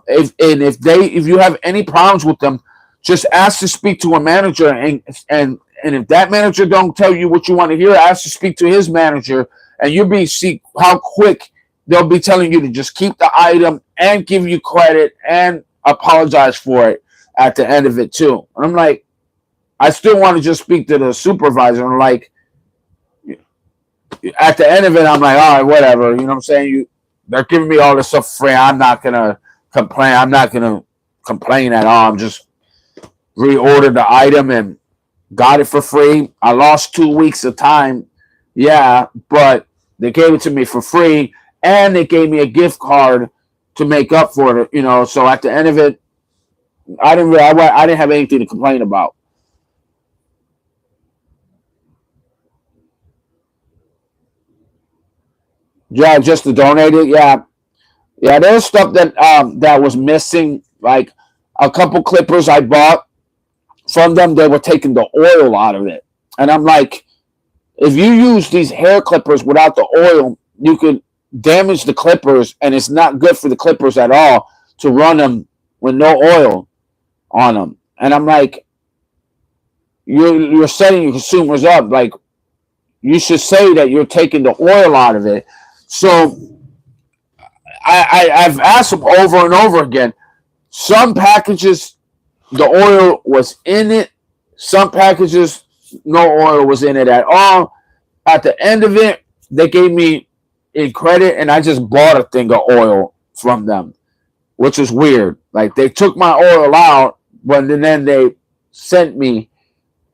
if you have any problems with them, just ask to speak to a manager, and if that manager don't tell you what you want to hear, ask to speak to his manager, and you'll see how quick they'll be telling you to just keep the item and give you credit and apologize for it at the end of it too. And I'm like, I still want to just speak to the supervisor. And like, at the end of it, I'm like, all right, whatever. You know what I'm saying? They're giving me all this stuff free. I'm not gonna complain. I'm not gonna complain at all. I'm just reordered the item and got it for free. I lost 2 weeks of time, yeah, but they gave it to me for free, and they gave me a gift card to make up for it. So at the end of it, I didn't have anything to complain about. Yeah, just to donate it. Yeah, yeah. There's stuff that that was missing. Like a couple clippers I bought from them, they were taking the oil out of it, and I'm like, if you use these hair clippers without the oil, you could damage the clippers, and it's not good for the clippers at all to run them with no oil on them. And I'm like, you're setting your consumers up. Like you should say that you're taking the oil out of it. So I've asked them over and over again. Some packages, the oil was in it. Some packages, no oil was in it at all. At the end of it, they gave me in credit, and I just bought a thing of oil from them, which is weird. Like they took my oil out, but then they sent me,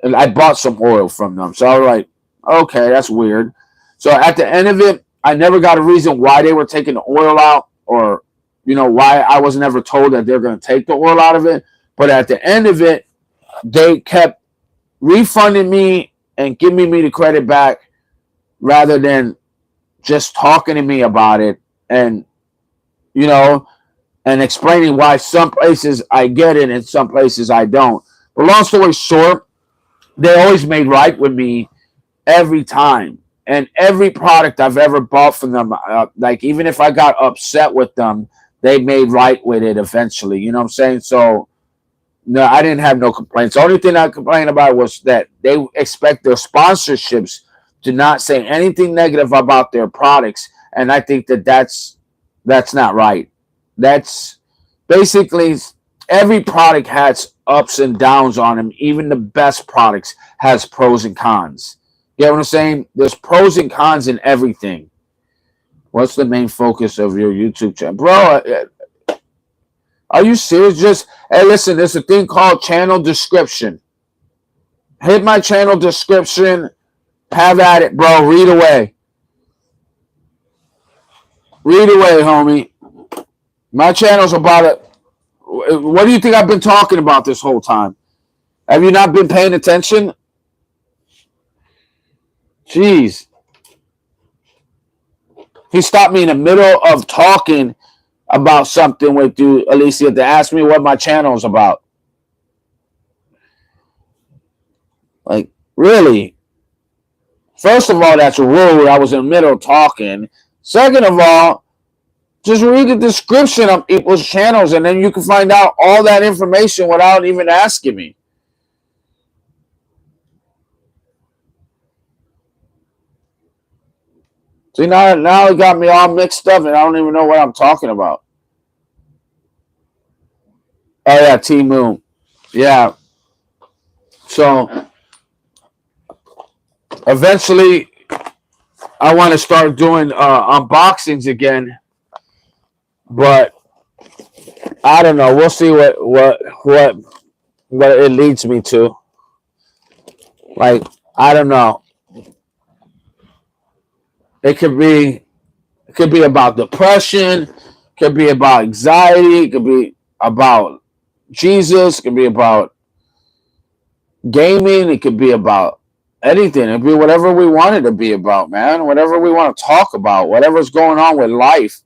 and I bought some oil from them. So I was like, okay, that's weird. So at the end of it, I never got a reason why they were taking the oil out, or why I was never told that they're going to take the oil out of it. But at the end of it, they kept refunding me and giving me the credit back rather than just talking to me about it, and you know and explaining why some places I get it and some places I don't. But long story short, they always made right with me every time. And every product I've ever bought from them, like even if I got upset with them, they made right with it eventually. You know what I'm saying? So no, I didn't have no complaints. The only thing I complained about was that they expect their sponsorships to not say anything negative about their products, and I think that that's not right. That's basically every product has ups and downs on them. Even the best products has pros and cons. You know what I'm saying? There's pros and cons in everything. What's the main focus of your YouTube channel, bro? Are you serious? Just hey, listen. There's a thing called channel description. Hit my channel description. Have at it, bro. Read away. Read away, homie. My channel's about it. What do you think I've been talking about this whole time? Have you not been paying attention? Jeez. He stopped me in the middle of talking about something with you, Alicia, to ask me what my channel is about. Like, really? First of all, that's rude. I was in the middle of talking. Second of all, just read the description of people's channels, and then you can find out all that information without even asking me. See, now it got me all mixed up, and I don't even know what I'm talking about. Oh, yeah, T-Moon. Yeah. So, eventually, I want to start doing unboxings again, but I don't know. We'll see what it leads me to. Like, I don't know. It could be about depression, it could be about anxiety, it could be about Jesus, it could be about gaming, it could be about anything. It could be whatever we want it to be about, man. Whatever we want to talk about, whatever's going on with life,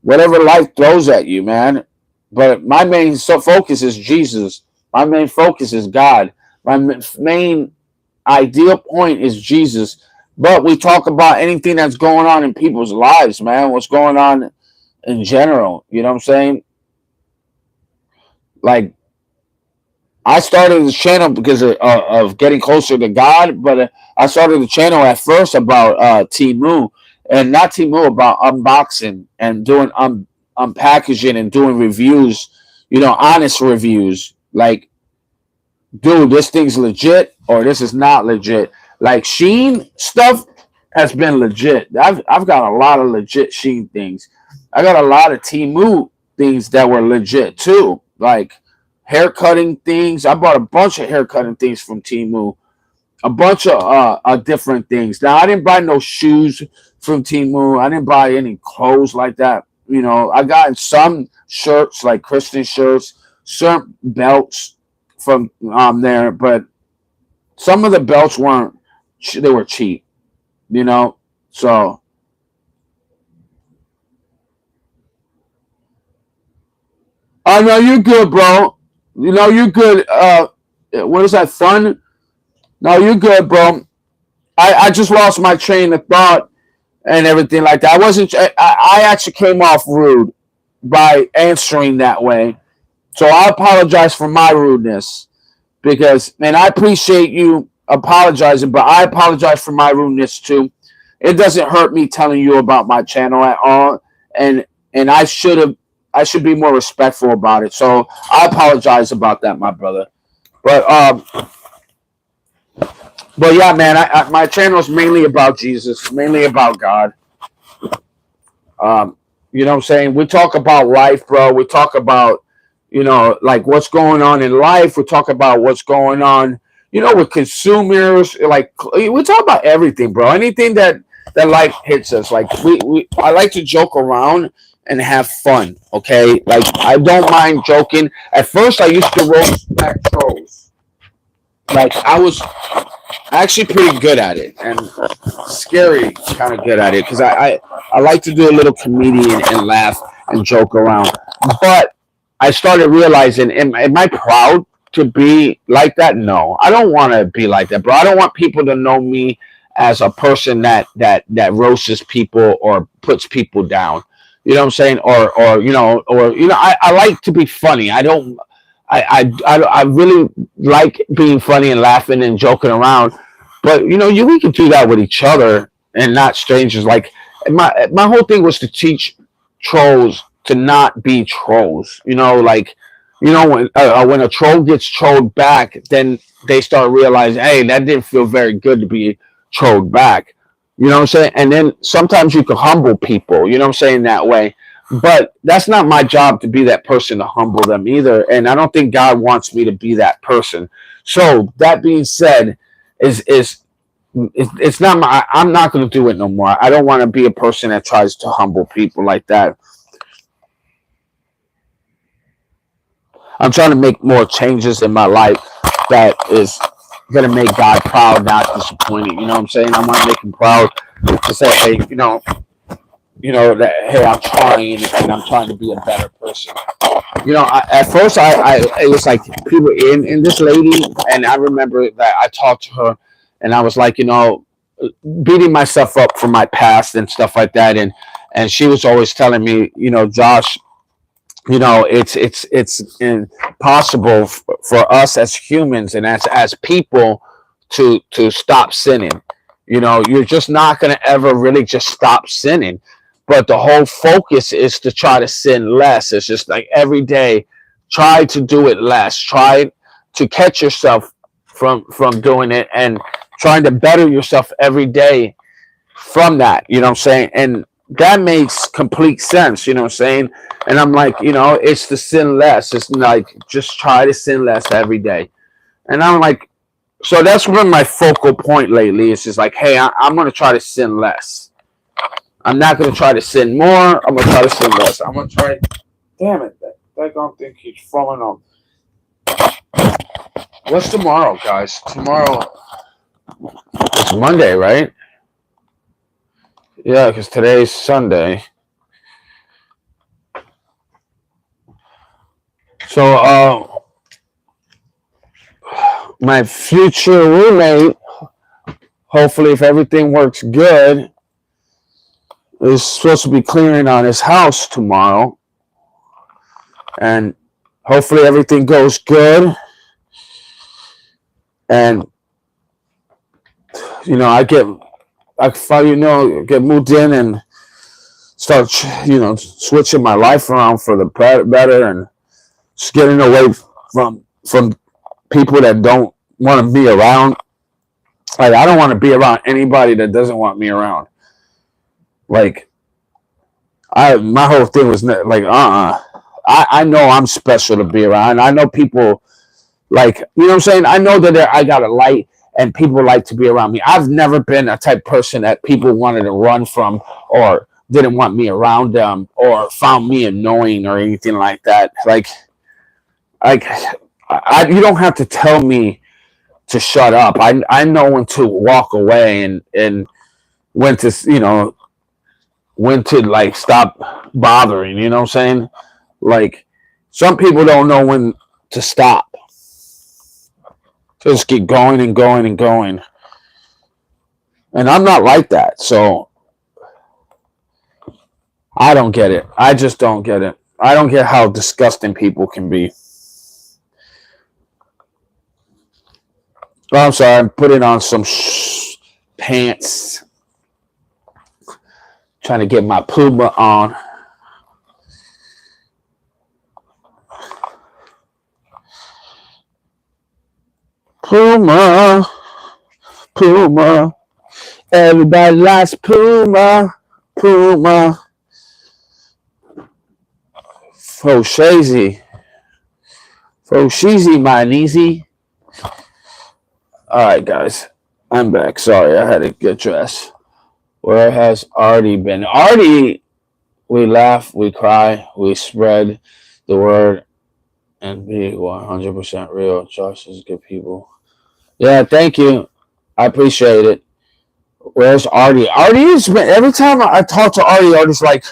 whatever life throws at you, man. But my main focus is Jesus. My main focus is God. My main ideal point is Jesus. But we talk about anything that's going on in people's lives, man. What's going on in general. You know what I'm saying? Like, I started the channel because of getting closer to God, but I started the channel at first about Temu, and not Temu, about unboxing and doing unpackaging and doing reviews, honest reviews. Like, dude, this thing's legit or this is not legit. Like Sheen stuff has been legit. I've got a lot of legit Sheen things. I got a lot of Temu things that were legit too. Like hair cutting things. I bought a bunch of hair cutting things from Temu. A bunch of different things. Now I didn't buy no shoes from Temu. I didn't buy any clothes like that. I got some shirts like Christian shirts, certain belts from there, but some of the belts weren't. They were cheap. So Oh no, you're good, bro. You know you're good. What is that? Fun? No, you're good, bro. I just lost my train of thought and everything like that. I wasn't. I actually came off rude by answering that way. So I apologize for my rudeness because, man, I appreciate you apologizing, but I apologize for my rudeness too. It doesn't hurt me telling you about my channel at all, and I should be more respectful about it. So I apologize about that, my brother. But yeah, man, my channel is mainly about Jesus, mainly about God. You know what I'm saying? We talk about life, bro. We talk about, like what's going on in life. We talk about what's going on, with consumers. Like we talk about everything, bro. Anything that life hits us. Like I like to joke around and have fun. Okay, like I don't mind joking. At first, I used to roast back trolls. Like I was actually pretty good at it and scary kind of good at it because I like to do a little comedian and laugh and joke around. But I started realizing, am I proud to be like that? No, I don't want to be like that, bro. I don't want people to know me as a person that roasts people or puts people down. You know what I'm saying? I like to be funny. I really like being funny and laughing and joking around, but we can do that with each other and not strangers. Like my whole thing was to teach trolls to not be trolls. When a troll gets trolled back, then they start realizing, hey, that didn't feel very good to be trolled back. You know what I'm saying? And then sometimes you can humble people. You know what I'm saying, that way. But that's not my job to be that person to humble them either. And I don't think God wants me to be that person. So that being said, it's not I'm not going to do it no more. I don't want to be a person that tries to humble people like that. I'm trying to make more changes in my life that is going to make God proud, not disappointed. You know what I'm saying? I want to make him proud to say, hey, that, hey, I'm trying and I'm trying to be a better person. At first it was like people in this lady, and I remember that I talked to her and I was like, beating myself up for my past and stuff like that. And she was always telling me, Josh, it's impossible for us as humans and as people to stop sinning. You're just not going to ever really just stop sinning. But the whole focus is to try to sin less. It's just like every day, try to do it less. Try to catch yourself from doing it and trying to better yourself every day from that. You know what I'm saying? And that makes complete sense. You know what I'm saying? And I'm like, it's to sin less. It's like, just try to sin less every day. And I'm like, so that's been my focal point lately. It's just like, hey, I'm going to try to sin less. I'm not going to try to sin more. I'm going to try to sin less. I'm going to try. Damn it. That gone thing keeps falling off. What's tomorrow, guys? Tomorrow, it's Monday, right? Yeah, because today's Sunday. So, my future roommate, hopefully, if everything works good, is supposed to be clearing on his house tomorrow. And hopefully everything goes good. And, I get moved in and start, switching my life around for the better and just getting away from people that don't want to be around. Like, I don't want to be around anybody that doesn't want me around. Like, my whole thing was like, I know I'm special to be around. I know people, like, you know what I'm saying? I know that I got a light and people like to be around me. I've never been a type of person that people wanted to run from or didn't want me around them or found me annoying or anything like that. Like you don't have to tell me to shut up. I know when to walk away and when to, when to like stop bothering, you know what I'm saying? Like, Some people don't know when to stop. Just keep going and going and going. And I'm not like that. So I don't get it. I just don't get it. I don't get how disgusting people can be. Oh, I'm sorry. I'm putting on some pants. Trying to get my Puma on. Puma. Puma. Everybody likes Puma. Puma. Foshazy. Fosheezy, my niecey. Alright, guys. I'm back. Sorry, I had to get dressed. Where has Artie been? Artie, we laugh, we cry, we spread the word, and be 100% real. Josh is good people. Yeah, thank you. I appreciate it. Where's Artie? Artie's been, every time I talk to Artie, Artie's like,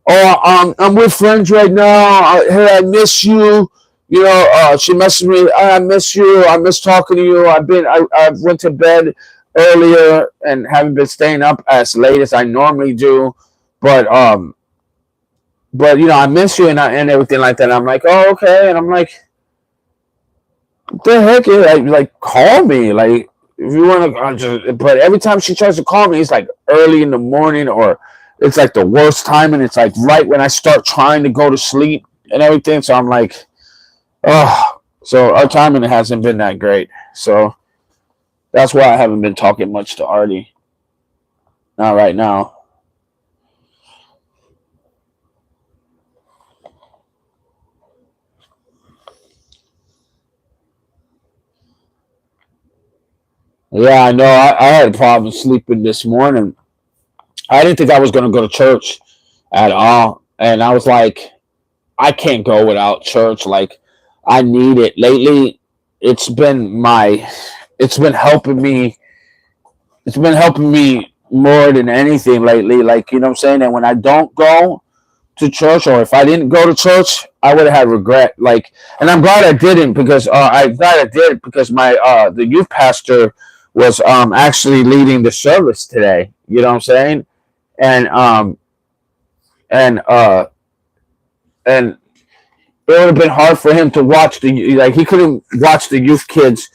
oh, I'm with friends right now. Hey, I miss you. You know, she messaged me. I miss you. I miss talking to you. I went to bed earlier and haven't been staying up as late as I normally do. But you know, I miss you and everything like that. And I'm like, oh, okay. And I'm like, what the heck? Like, call me. Like, if you want to, but every time she tries to call me, it's like early in the morning, or it's like the worst time, and it's like right when I start trying to go to sleep and everything. So I'm like, oh, so our timing hasn't been that great. So that's why I haven't been talking much to Artie. Not right now. Yeah, I know. I had a problem sleeping this morning. I didn't think I was going to go to church at all. And I was like, I can't go without church. Like, I need it. Lately, it's been helping me. It's been helping me more than anything lately. Like, you know what I'm saying? And when I don't go to church, or if I didn't go to church, I would have had regret. Like, and I'm glad I didn't, because my the youth pastor was actually leading the service today. You know what I'm saying? And and it would have been hard for him to watch he couldn't watch the youth kids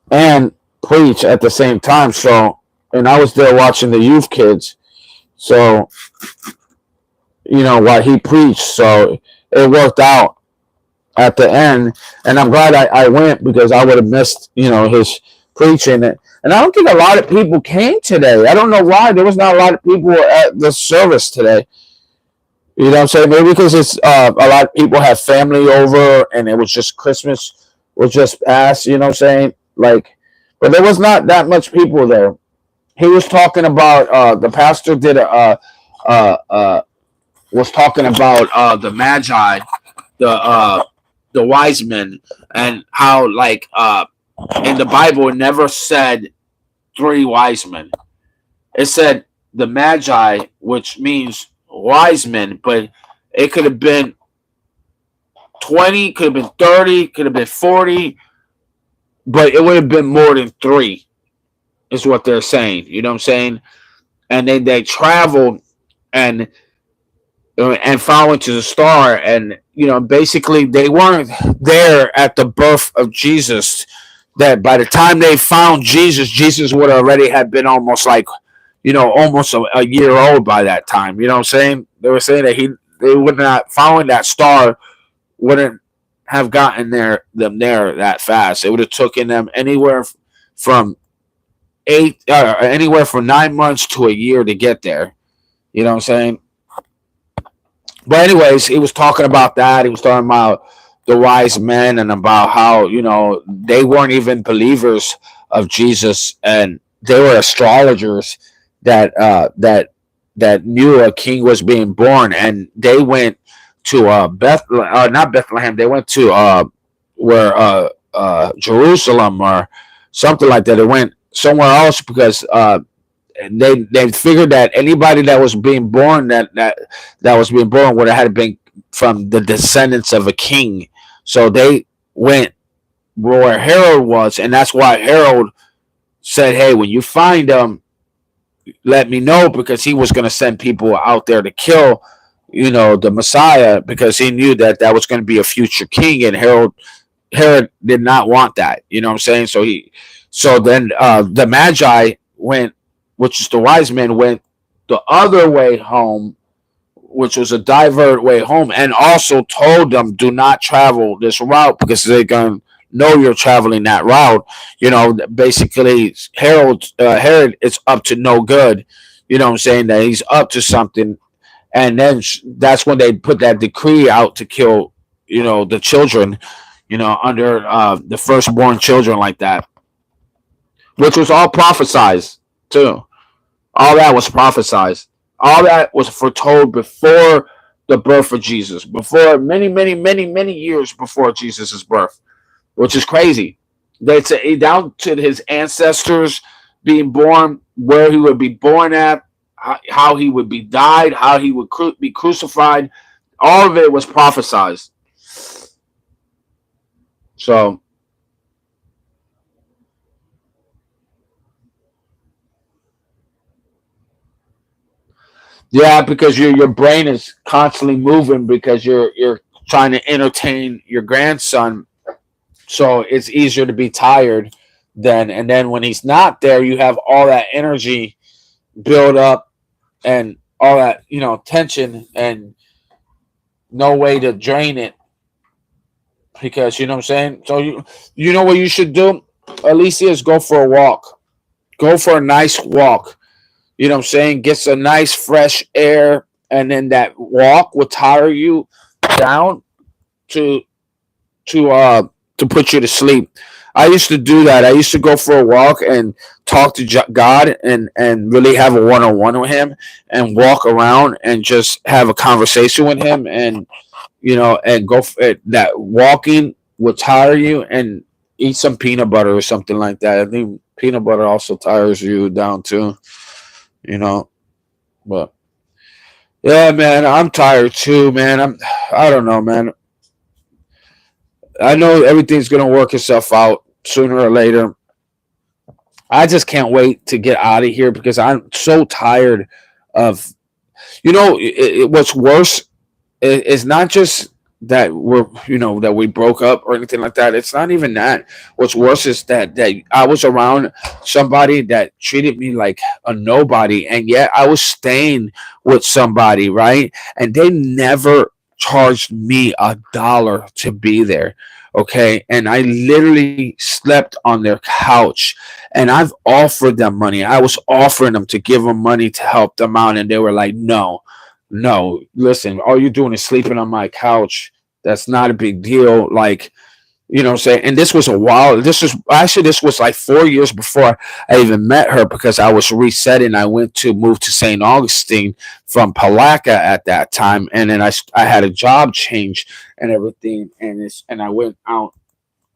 and preach at the same time. So, and I was there watching the youth kids. So, you know, while he preached, so it worked out at the end. And I'm glad I went, because I would have missed, you know, his preaching. And I don't think a lot of people came today. I don't know why. There was not a lot of people at the service today. You know what I'm saying? Maybe because it's a lot of people had family over, and it was just Christmas was just past. You know what I'm saying? Like, but there was not that much people there. He was talking about the pastor did was talking about the Magi, the wise men, and how like in the Bible it never said 3 wise men. It said the Magi, which means wise men, but it could have been 20, could have been 30, could have been 40, but it would have been more than 3, is what they're saying. You know what I'm saying? And they traveled and followed to the star, and you know, basically they weren't there at the birth of Jesus. That by the time they found Jesus would already have been almost like, you know, almost a year old by that time. You know what I'm saying? They were saying that they would not, following that star wouldn't have gotten them there that fast. It would have taken them anywhere from 9 months to a year to get there. You know what I'm saying? But anyways, he was talking about that. He was talking about the wise men, and about how, you know, they weren't even believers of Jesus, and they were astrologers that knew a king was being born, and they went to not Bethlehem. They went to Jerusalem or something like that. They went somewhere else because they figured that anybody that was being born that was being born would have had been from the descendants of a king. So they went where Harold was, and that's why Harold said, "Hey, when you find them, let me know," because he was going to send people out there to kill, the Messiah, because he knew that that was going to be a future king, and Herod did not want that. You know what I'm saying? So then the Magi went, which is the wise men, went the other way home, which was a divert way home, and also told them, do not travel this route because they're going to know you're traveling that route. Basically, Herod is up to no good. You know what I'm saying? That he's up to something. And then that's when they put that decree out to kill, the children, under the firstborn children like that, which was all prophesized too. All that was prophesized. All that was foretold before the birth of Jesus, before many, many, many, many years before Jesus' birth, which is crazy. They say down to his ancestors being born, where he would be born at, how he would be died, how he would be crucified. All of it was prophesied. So, yeah, because your brain is constantly moving because you're trying to entertain your grandson, so it's easier to be tired and then when he's not there, you have all that energy build up and all that tension and no way to drain it because you know what I'm saying. So you know what you should do, Alicia, is go for a walk. Go for a nice walk. You know what I'm saying? Get some nice fresh air, and then that walk will tire you down to to uh to put you to sleep. I used to do that. I used to go for a walk and talk to God and really have a one on one with Him and walk around and just have a conversation with Him and go for it. That walking will tire you and eat some peanut butter or something like that. I think peanut butter also tires you down too. You know, but yeah, man, I'm tired too, man. I don't know, man. I know everything's gonna work itself out sooner or later. I just can't wait to get out of here because I'm so tired of. What's worse is not just that that we broke up or anything like that. It's not even that. What's worse is that I was around somebody that treated me like a nobody, and yet I was staying with somebody, right? And they never charged me $1 to be there. Okay. And I literally slept on their couch, and I've offered them money. I was offering them to give them money to help them out. And they were like, no, no, listen, all you're doing is sleeping on my couch. That's not a big deal. Like, you know what I'm saying? And this was a while. This was like 4 years before I even met her because I was resetting. I went to move to St. Augustine from Palaca at that time. And then I had a job change and everything. And I went out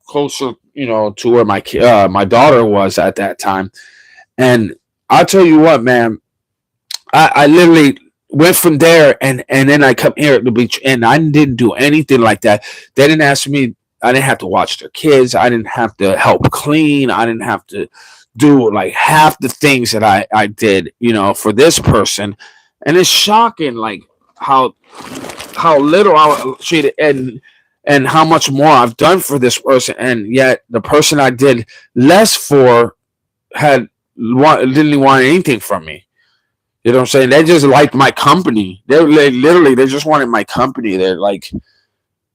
closer, to where my daughter was at that time. And I'll tell you what, man, I literally went from there and then I come here to beach and I didn't do anything like that. They didn't ask me. I didn't have to watch their kids. I didn't have to help clean. I didn't have to do like half the things that I did, for this person. And it's shocking, like how little I was treated and how much more I've done for this person, and yet the person I did less for didn't want anything from me. You know what I'm saying? They just liked my company. They just wanted my company. They're like,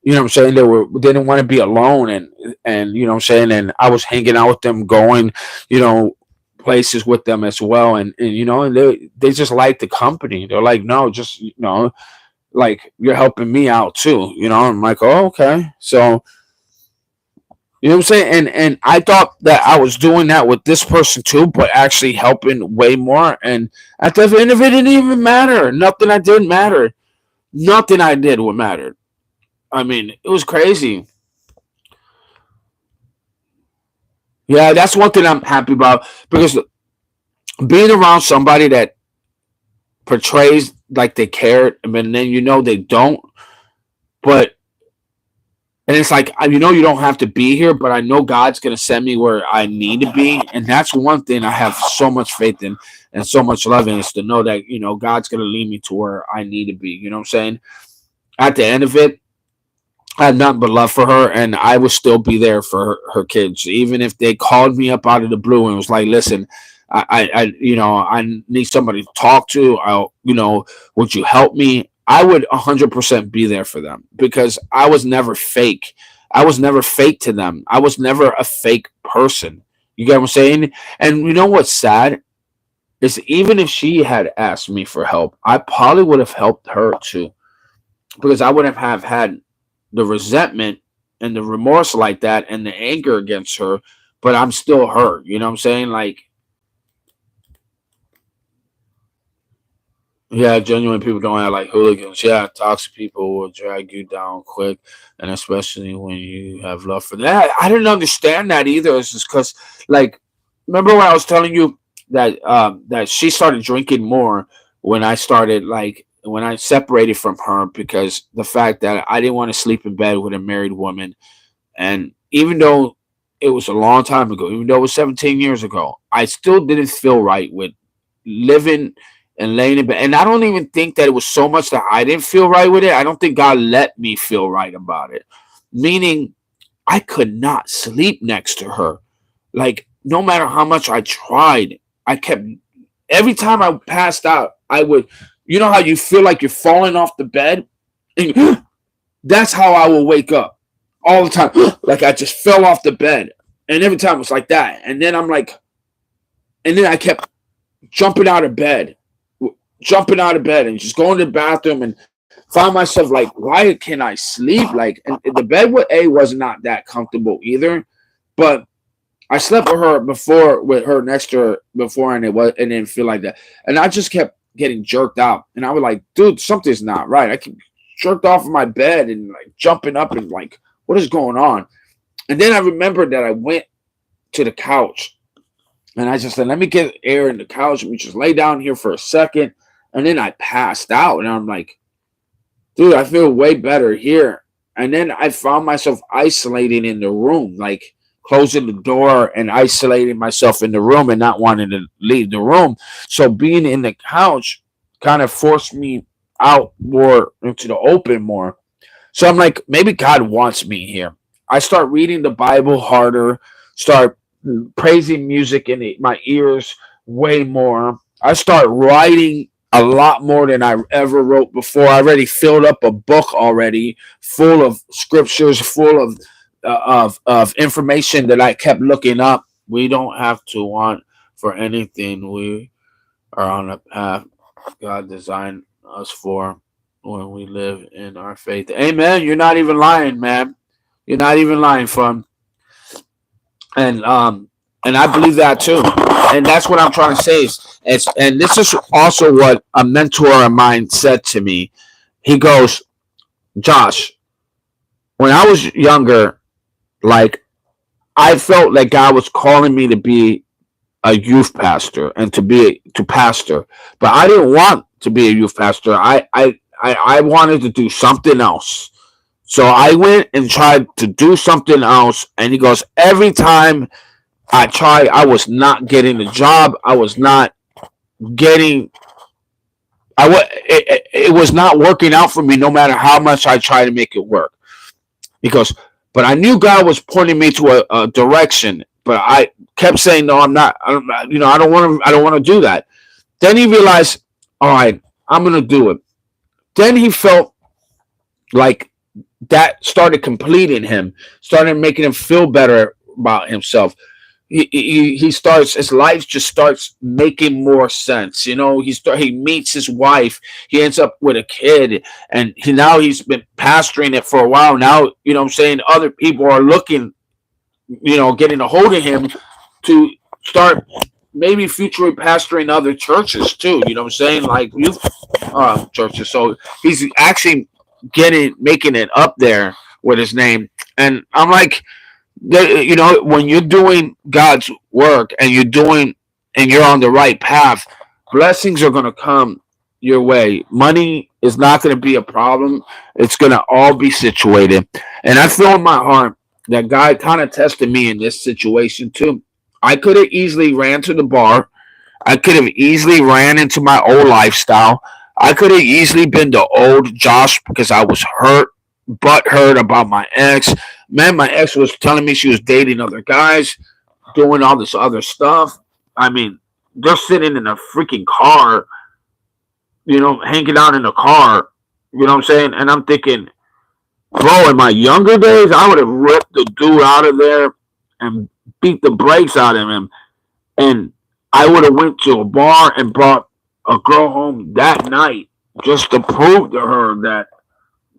you know what I'm saying? They didn't want to be alone, and you know what I'm saying? And I was hanging out with them, going, places with them as well, and they just liked the company. They're like, no, just like you're helping me out too, I'm like, oh, okay. So you know what I'm saying? And I thought that I was doing that with this person too, but actually helping way more. And at the end of it, it didn't even matter. Nothing I did mattered. Nothing I did would matter. I mean, it was crazy. Yeah, that's one thing I'm happy about because being around somebody that portrays like they care, and then they don't. But and it's like, you don't have to be here, but I know God's going to send me where I need to be. And that's one thing I have so much faith in and so much love in, is to know that, God's going to lead me to where I need to be. You know what I'm saying? At the end of it, I have nothing but love for her, and I would still be there for her kids. Even if they called me up out of the blue and was like, listen, I need somebody to talk to. Would you help me? I would 100% be there for them, because I was never fake. I was never fake to them. I was never a fake person. You get what I'm saying? And you know what's sad is, even if she had asked me for help, I probably would have helped her too, because I wouldn't have had the resentment and the remorse like that and the anger against her, but I'm still hurt. You know what I'm saying? Like, yeah, genuine people don't act like hooligans. Yeah, toxic people will drag you down quick, and especially when you have love for that. I didn't understand that either. It's just because, like, remember when I was telling you that she started drinking more when I started, like, when I separated from her, because the fact that I didn't want to sleep in bed with a married woman. And even though it was a long time ago, even though it was 17 years ago, I still didn't feel right with living and laying in bed. And I don't even think that it was so much that I didn't feel right with it. I don't think God let me feel right about it. Meaning, I could not sleep next to her. Like, no matter how much I tried, I kept, every time I passed out, I would, how you feel like you're falling off the bed? And that's how I will wake up all the time. Like I just fell off the bed. And every time it was like that. And then I'm like, and then I kept jumping out of bed and just going to the bathroom, and found myself like, why can't I sleep? Like, and the bed was not that comfortable either, but I slept with her next to her before, and it didn't feel like that. And I just kept getting jerked out, and I was like, dude, something's not right. I keep jerked off of my bed and like jumping up and like, what is going on? And then I remembered that I went to the couch, and I just said, let me get air in the couch. Let me just lay down here for a second. And then I passed out, and I'm like, dude, I feel way better here. And then I found myself isolating in the room, like closing the door and isolating myself in the room and not wanting to leave the room. So being in the couch kind of forced me out more into the open more. So I'm like, maybe God wants me here. I start reading the Bible harder, start praising music in my ears way more. I start writing a lot more than I ever wrote before. I already filled up a book already, full of scriptures, full of information that I kept looking up. We don't have to want for anything. We are on a path God designed us for when we live in our faith. Amen. You're not even lying, man. You're not even lying, fun. And I believe that too. And that's what I'm trying to say. And this is also what a mentor of mine said to me. He goes, Josh, when I was younger, like, I felt like God was calling me to be a youth pastor and to pastor, but I didn't want to be a youth pastor. I wanted to do something else. So I went and tried to do something else. And he goes, every time I tried, I was not getting the job. I was not getting. It was not working out for me, no matter how much I tried to make it work. Because, but I knew God was pointing me to a direction. But I kept saying, no, I'm not. I don't want to. I don't want to do that. Then he realized, all right, I'm going to do it. Then he felt like that started completing him, started making him feel better about himself. He starts, his life just starts making more sense. He meets his wife, he ends up with a kid, and he's been pastoring it for a while now. I'm saying, other people are looking, getting a hold of him to start maybe future pastoring other churches too. You know what I'm saying? Like youth churches. So he's actually making it up there with his name. And I'm like, when you're doing God's work and you're on the right path, blessings are going to come your way. Money is not going to be a problem. It's going to all be situated. And I feel in my heart that God kind of tested me in this situation too. I could have easily ran to the bar. I could have easily ran into my old lifestyle. I could have easily been the old Josh because I was hurt about my ex. Man, my ex was telling me she was dating other guys, doing all this other stuff. I mean, they're sitting in a freaking car, hanging out in the car. You know what I'm saying? And I'm thinking, bro, in my younger days, I would have ripped the dude out of there and beat the brakes out of him. And I would have went to a bar and brought a girl home that night just to prove to her that,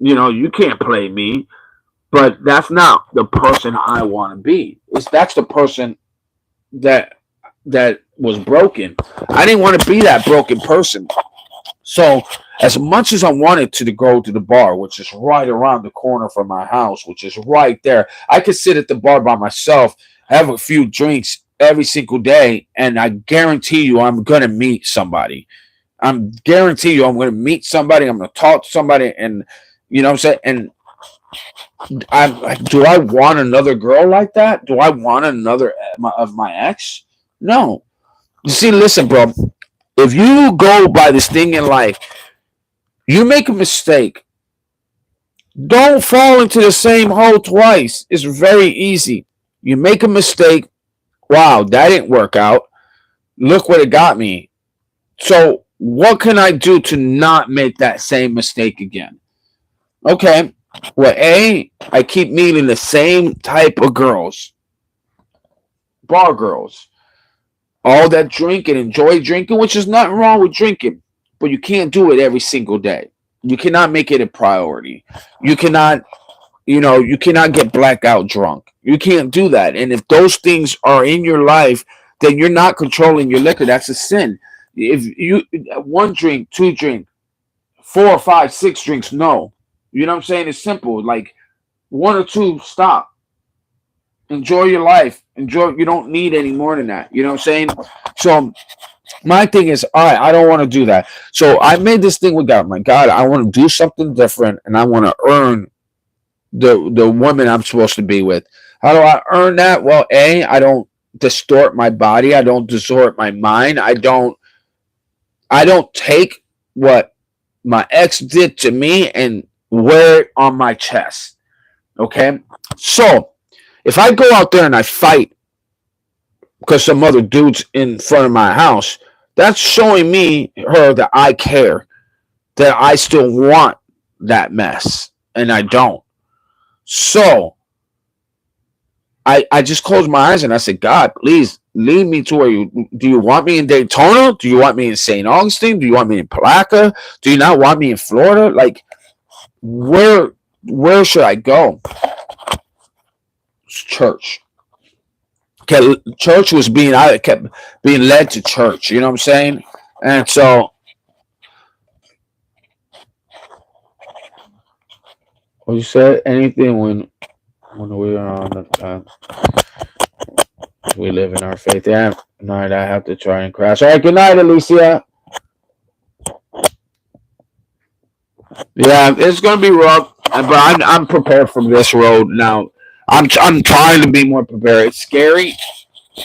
you can't play me. But that's not the person I want to be. That's the person that was broken. I didn't want to be that broken person. So as much as I wanted to go to the bar, which is right around the corner from my house, which is right there, I could sit at the bar by myself, have a few drinks every single day, and I guarantee you I'm going to meet somebody. I'm going to meet somebody. I'm going to talk to somebody, and you know what I'm saying? And do I want another girl like that? Do I want another of my ex? No. You see, listen, bro. If you go by this thing in life, you make a mistake. Don't fall into the same hole twice. It's very easy. You make a mistake. Wow, that didn't work out. Look what it got me. So, what can I do to not make that same mistake again? Okay. Well, I keep meeting the same type of girls. Bar girls. All that drink and enjoy drinking, which is nothing wrong with drinking, but you can't do it every single day. You cannot make it a priority. You cannot, you cannot get blackout drunk. You can't do that. And if those things are in your life, then you're not controlling your liquor. That's a sin. If you one drink, two drink, 4, 5, 6 drinks, no. You know what I'm saying? It's simple. Like 1 or 2, stop. Enjoy your life. You don't need any more than that. You know what I'm saying? So my thing is, all right, I don't want to do that. So I made this thing with God. My God, I want to do something different, and I want to earn the woman I'm supposed to be with. How do I earn that? Well, I don't distort my body. I don't distort my mind. I don't take what my ex did to me and wear it on my chest. Okay? So if I go out there and I fight because some other dude's in front of my house, that's showing her that I care, that I still want that mess, and I don't. So I just closed my eyes and I said, God, please lead me to where do you want me in Daytona? Do you want me in St. Augustine? Do you want me in Palaca? Do you not want me in Florida? Like, where should I go? Church. Church was I kept being led to church. You know what I'm saying? And so, what you said? Anything when we are on the we live in our faith. Yeah, night I have to try and crash. All right, good night, Alicia. Yeah, it's gonna be rough, but I'm prepared for this road now. I'm trying to be more prepared. It's scary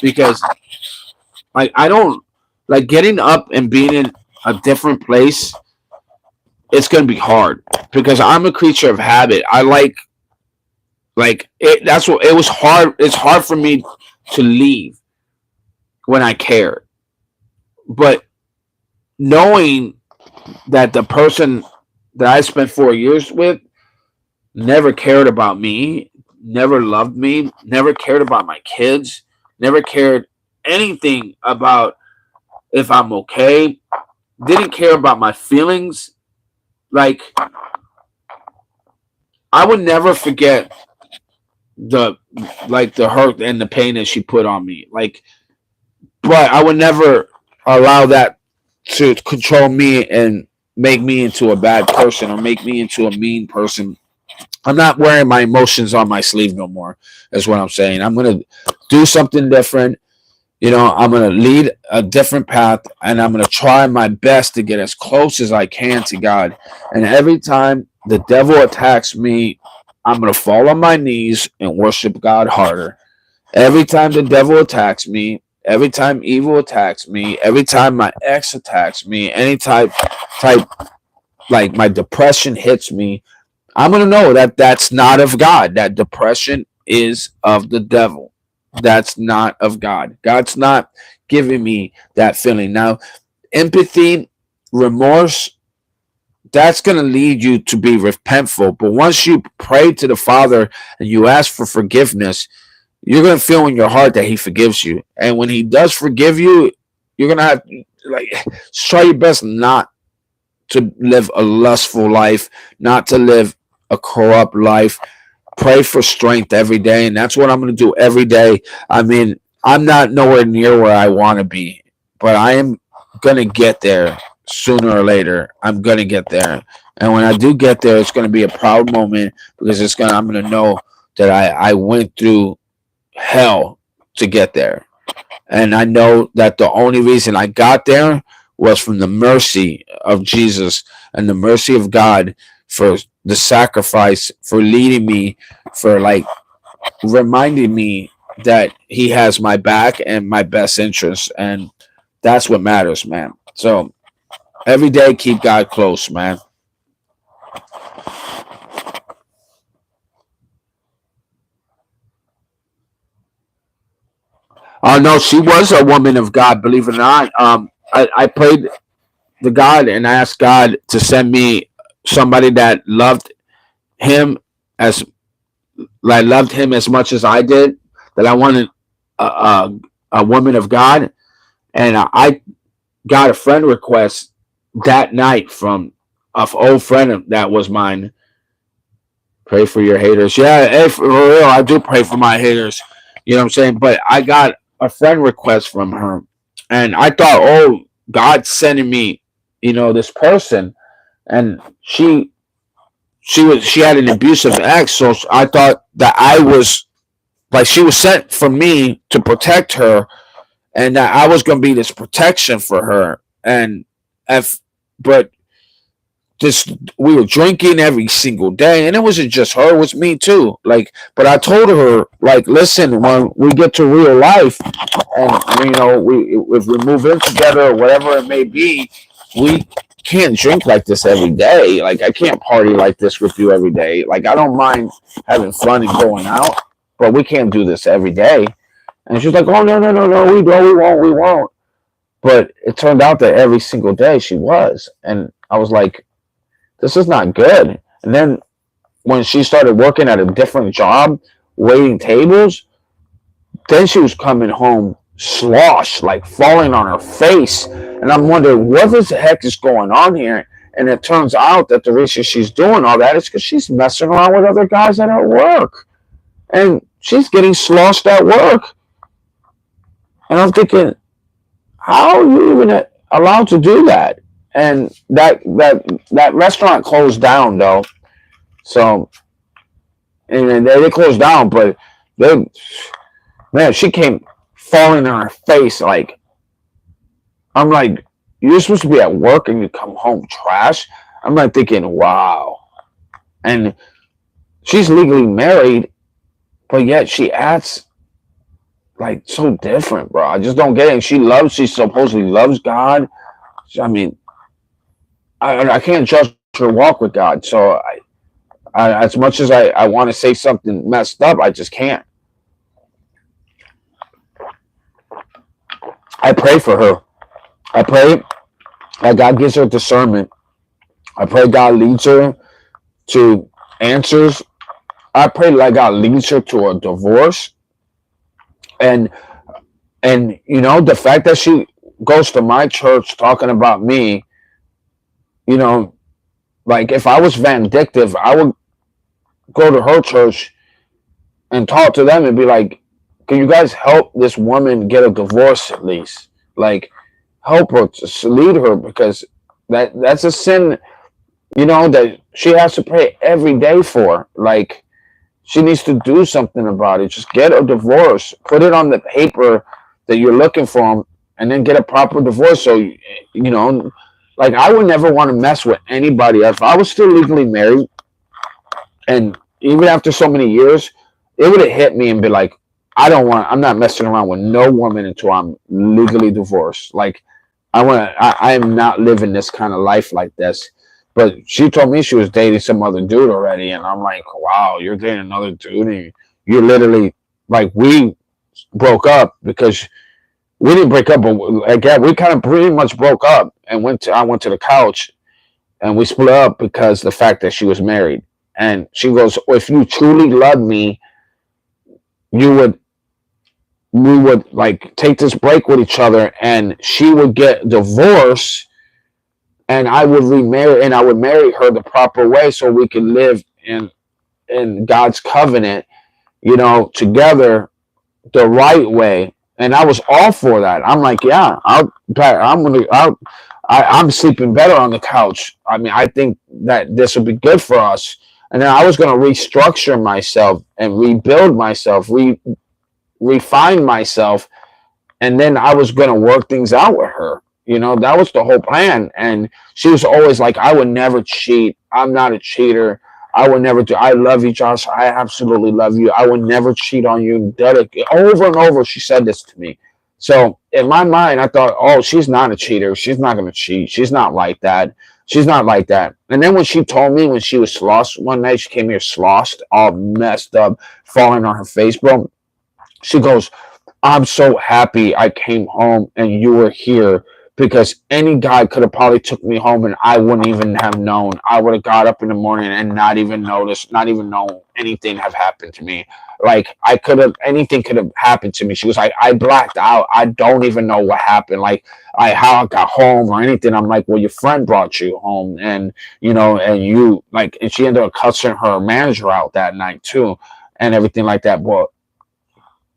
because I don't like getting up and being in a different place. It's gonna be hard because I'm a creature of habit. I like it. That's what it was hard. It's hard for me to leave when I care, but knowing that the person that I spent 4 years with never cared about me, never loved me, never cared about my kids, never cared anything about if I'm okay, didn't care about my feelings. Like, I would never forget the hurt and the pain that she put on me. Like, but I would never allow that to control me and make me into a bad person or make me into a mean person. I'm not wearing my emotions on my sleeve no more, is what I'm saying. I'm going to do something different. I'm going to lead a different path, and I'm going to try my best to get as close as I can to God. And every time the devil attacks me, I'm going to fall on my knees and worship God harder. Every time the devil attacks me, every time evil attacks me, every time my ex attacks me, any type like my depression hits me, I'm going to know that that's not of God. That depression is of the devil. That's not of God. God's not giving me that feeling. Now, empathy, remorse, that's going to lead you to be repentful. But once you pray to the Father and you ask for forgiveness, you're going to feel in your heart that He forgives you. And when He does forgive you, you're going to have, like, try your best not to live a lustful life, not to live a corrupt life. Pray for strength every day, and that's what I'm going to do every day. I mean, I'm not nowhere near where I want to be, but I am going to get there sooner or later. I'm going to get there, and when I do get there, it's going to be a proud moment because I'm going to know that I went through hell to get there. And I know that the only reason I got there was from the mercy of Jesus and the mercy of God for the sacrifice, for leading me, for like reminding me that He has my back and my best interest. And that's what matters, man. So every day, keep God close, man. Oh, no, she was a woman of God, believe it or not. I prayed to God and asked God to send me somebody that loved Him as loved Him as much as I did. That I wanted a woman of God, and I got a friend request that night from an old friend that was mine. Pray for your haters. Yeah, hey, for real, I do pray for my haters. You know what I'm saying? But I got a friend request from her, and I thought, oh, God's sending me, this person, and she had an abusive ex, so I thought that I was like she was sent for me to protect her, and that I was gonna be this protection for her, and if but this we were drinking every single day, and it wasn't just her, it was me too. Like, but I told her, like, listen, when we get to real life, and we if we move in together or whatever it may be, we can't drink like this every day. Like, I can't party like this with you every day. Like, I don't mind having fun and going out, but we can't do this every day. And she's like, oh, no, no, no, no, we won't. But it turned out that every single day she was. And I was like, this is not good. And then when she started working at a different job, waiting tables, then she was coming home sloshed, like falling on her face. And I'm wondering, what the heck is going on here? And it turns out that the reason she's doing all that is because she's messing around with other guys at her work. And she's getting sloshed at work. And I'm thinking, how are you even allowed to do that? And that restaurant closed down, though. So, and they closed down, but they, man, she came falling on her face. Like, I'm like, you're supposed to be at work and you come home trash. I'm like thinking, wow. And she's legally married, but yet she acts like so different, bro. I just don't get it. She supposedly loves God. I mean, I can't judge her walk with God. So as much as I want to say something messed up, I just can't. I pray for her. I pray that God gives her discernment. I pray God leads her to answers. I pray that God leads her to a divorce. And the fact that she goes to my church talking about me, like, if I was vindictive, I would go to her church and talk to them and be like, can you guys help this woman get a divorce at least? Like, help her, to lead her, because that's a sin, that she has to pray every day for. Like, she needs to do something about it. Just get a divorce. Put it on the paper that you're looking for them, and then get a proper divorce. So like I would never want to mess with anybody else. If I was still legally married, and even after so many years, it would have hit me and be like, I'm not messing around with no woman until I'm legally divorced. Like I am not living this kind of life like this. But she told me she was dating some other dude already, and I'm like, wow, you're dating another dude, and you're literally like, we broke up because we didn't break up, but again, we kind of pretty much broke up, and I went to the couch, and we split up because the fact that she was married. And she goes, if you truly love me, we would like take this break with each other, and she would get divorced, and I would remarry, and I would marry her the proper way so we could live in God's covenant, together the right way. And I was all for that. I'm like, yeah, I'm sleeping better on the couch. I mean, I think that this will be good for us. And then I was going to restructure myself and rebuild myself, refine myself, and then I was going to work things out with her. That was the whole plan. And she was always like, I would never cheat. I'm not a cheater. I would never do. I love you, Josh. I absolutely love you. I would never cheat on you. Over and over, she said this to me. So in my mind, I thought, oh, she's not a cheater. She's not going to cheat. She's not like that. She's not like that. And then when she told me when she was sloshed one night, she came here sloshed, all messed up, falling on her face, bro. She goes, I'm so happy I came home and you were here, because any guy could have probably took me home and I wouldn't even have known. I would have got up in the morning and not even noticed, not even know anything have happened to me. Like anything could have happened to me. She was like, I blacked out. I don't even know what happened. Like how I got home or anything. I'm like, well, your friend brought you home, and and you like, and she ended up cussing her manager out that night too, and everything like that. But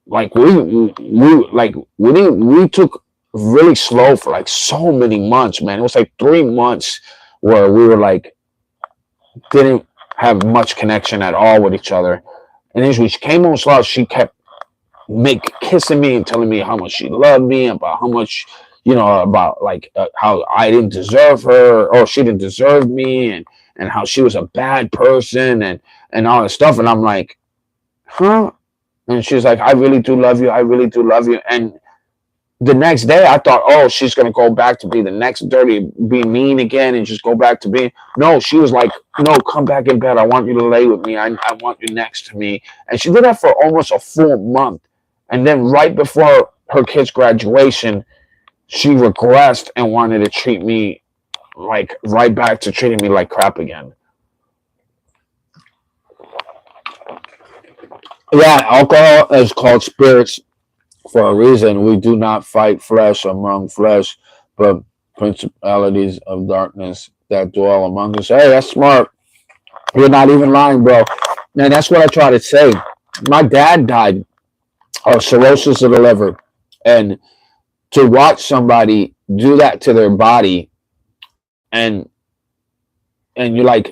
like we took really slow for like so many months, man. It was like 3 months where we were like, didn't have much connection at all with each other. And as we came home slow, she kept kissing me and telling me how much she loved me, about how much, about like how I didn't deserve her, or she didn't deserve me, and how she was a bad person, and all this stuff. And I'm like, huh? And she's like, I really do love you. I really do love you. And the next day, I thought, oh, she's going to go back to be the next dirty, be mean again, and just go back to being. No, she was like, no, come back in bed. I want you to lay with me. I want you next to me. And she did that for almost a full month. And then right before her kid's graduation, she regressed and wanted to treat me like right back to treating me like crap again. Yeah, alcohol is called spirits for a reason. We do not fight flesh among flesh, but principalities of darkness that dwell among us. Hey, that's smart. You're not even lying, bro. And that's what I try to say. My dad died of cirrhosis of the liver. And to watch somebody do that to their body, and you're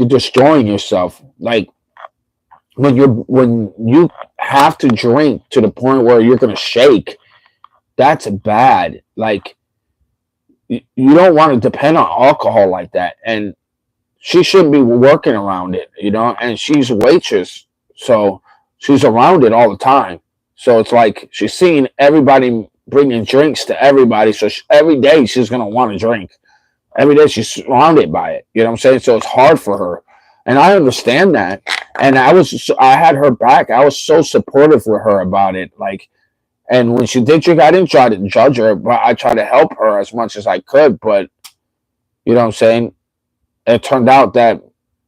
destroying yourself. Like when you have to drink to the point where you're gonna shake, that's bad. Like you don't want to depend on alcohol like that. And she shouldn't be working around it, and she's a waitress, so she's around it all the time. So it's like she's seeing everybody bringing drinks to everybody, so every day she's gonna want to drink. Every day she's surrounded by it. You know what I'm saying? So it's hard for her. And I understand that. And I had her back. I was so supportive with her about it. Like, and when she did drink, I didn't try to judge her, but I tried to help her as much as I could. But, you know what I'm saying? It turned out that,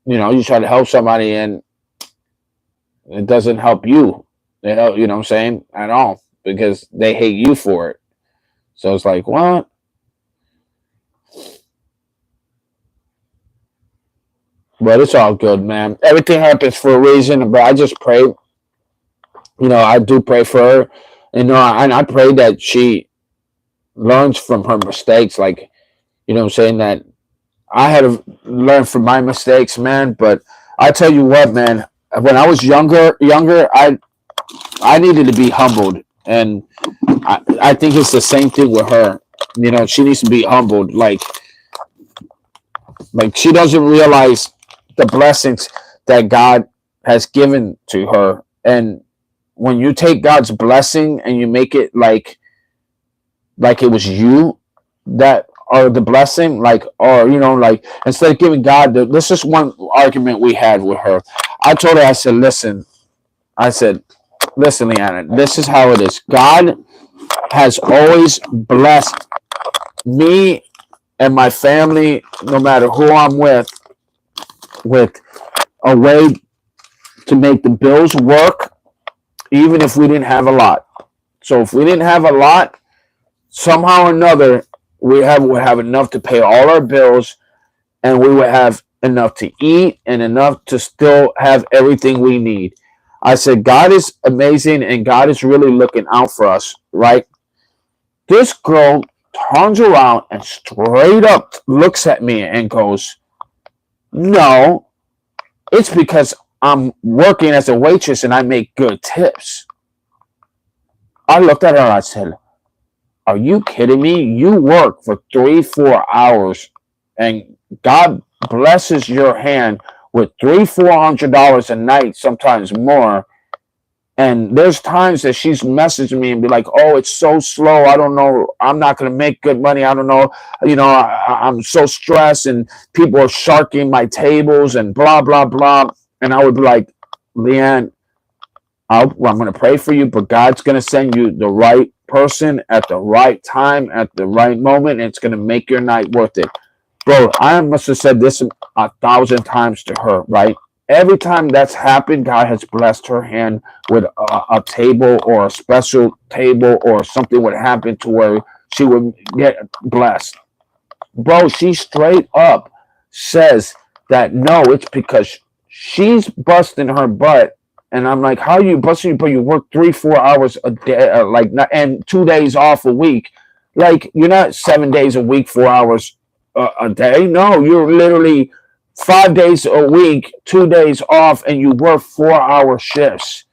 you try to help somebody and it doesn't help you. You know what I'm saying? At all. Because they hate you for it. So it's like, what? But it's all good, man. Everything happens for a reason. But I just pray, I do pray for her. And I pray that she learns from her mistakes. Like, what I'm saying, that I had to learn from my mistakes, man. But I tell you what, man, when I was younger, I needed to be humbled. And I think it's the same thing with her. You know, she needs to be humbled. Like she doesn't realize the blessings that God has given to her. And when you take God's blessing and you make it like it was you that are the blessing, like, or you know, like instead of giving God this is one argument we had with her. I told her, I said, listen, Leanna, this is how it is. God has always blessed me and my family, no matter who I'm with a way to make the bills work, even if we didn't have a lot. So if we didn't have a lot, somehow or another, would have enough to pay all our bills, and we would have enough to eat and enough to still have everything we need. I said, God is amazing, and God is really looking out for us, right? This girl turns around and straight up looks at me and goes, no, it's because I'm working as a waitress and I make good tips. I looked at her and I said, are you kidding me? You work for 3-4 hours and God blesses your hand with $300-$400 a night, sometimes more. And there's times that she's messaging me and be like, oh, it's so slow. I don't know. I'm not going to make good money. I don't know. You know, I'm so stressed and people are sharking my tables and blah, blah, blah. And I would be like, Leanne, I'm going to pray for you, but God's going to send you the right person at the right time, at the right moment. And it's going to make your night worth it. Bro, I must have said this 1,000 times to her, right? Every time that's happened, God has blessed her hand with a table or a special table or something would happen to where she would get blessed. Bro, she straight up says that no, it's because she's busting her butt. And I'm like, how are you busting your butt? You work 3-4 hours a day, and 2 days off a week. Like, you're not 7 days a week, 4 hours a day. No, you're literally 5 days a week, 2 days off, and you work 4-hour shifts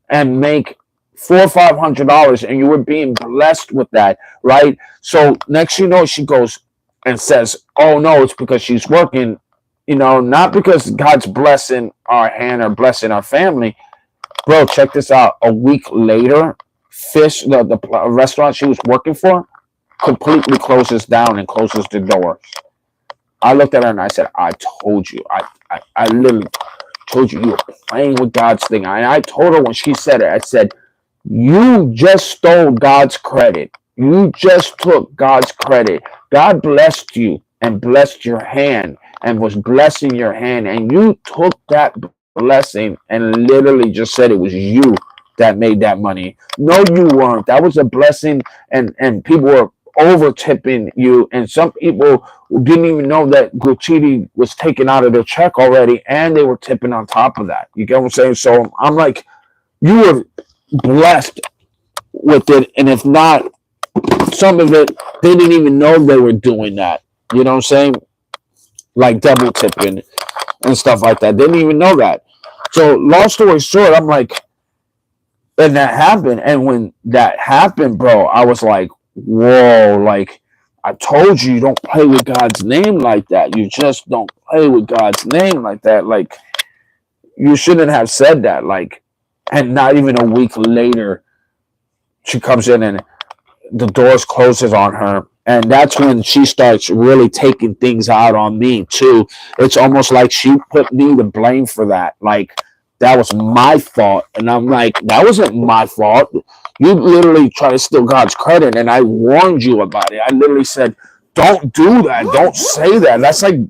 and make $400-$500, and you were being blessed with that, right? So next you know, she goes and says, oh no, it's because she's working, you know, not because God's blessing our hand or blessing our family. Bro, check this out. A week later, the restaurant she was working for, completely closes down and closes the doors. I looked at her and I said, I told you. I literally told you were playing with God's thing. I told her when she said it, I said, you just stole God's credit. You just took God's credit. God blessed you and blessed your hand and was blessing your hand. And you took that blessing and literally just said it was you that made that money. No, you weren't. That was a blessing, and people were over tipping you, and some people didn't even know that gratuity was taken out of their check already, and they were tipping on top of that. You get what I'm saying? So I'm like, you were blessed with it, and if not, some of it they didn't even know they were doing that. You know what I'm saying? Like double tipping and stuff like that. They didn't even know that. So long story short, I'm like, and that happened. And when that happened, bro, I was like, whoa, like, I told you, you don't play with God's name like that. You just don't play with God's name like that. Like, you shouldn't have said that. Like, and not even a week later, she comes in and the doors closes on her. And that's when she starts really taking things out on me too. It's almost like she put me to blame for that. Like, that was my fault. And I'm like, that wasn't my fault. You literally try to steal God's credit, and I warned you about it. I literally said, don't do that. Don't say that.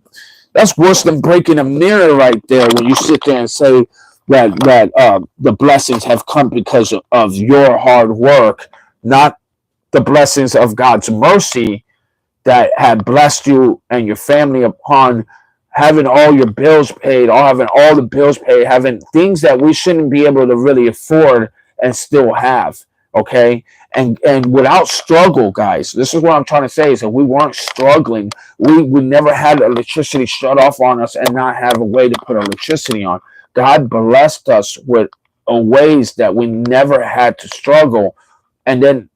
That's worse than breaking a mirror right there when you sit there and say that the blessings have come because of your hard work, not the blessings of God's mercy that have blessed you and your family upon having all your bills paid, or having all the bills paid, having things that we shouldn't be able to really afford and still have. Okay. And without struggle, guys, this is what I'm trying to say, is that we weren't struggling. We never had electricity shut off on us and not have a way to put electricity on. God blessed us with ways that we never had to struggle. And then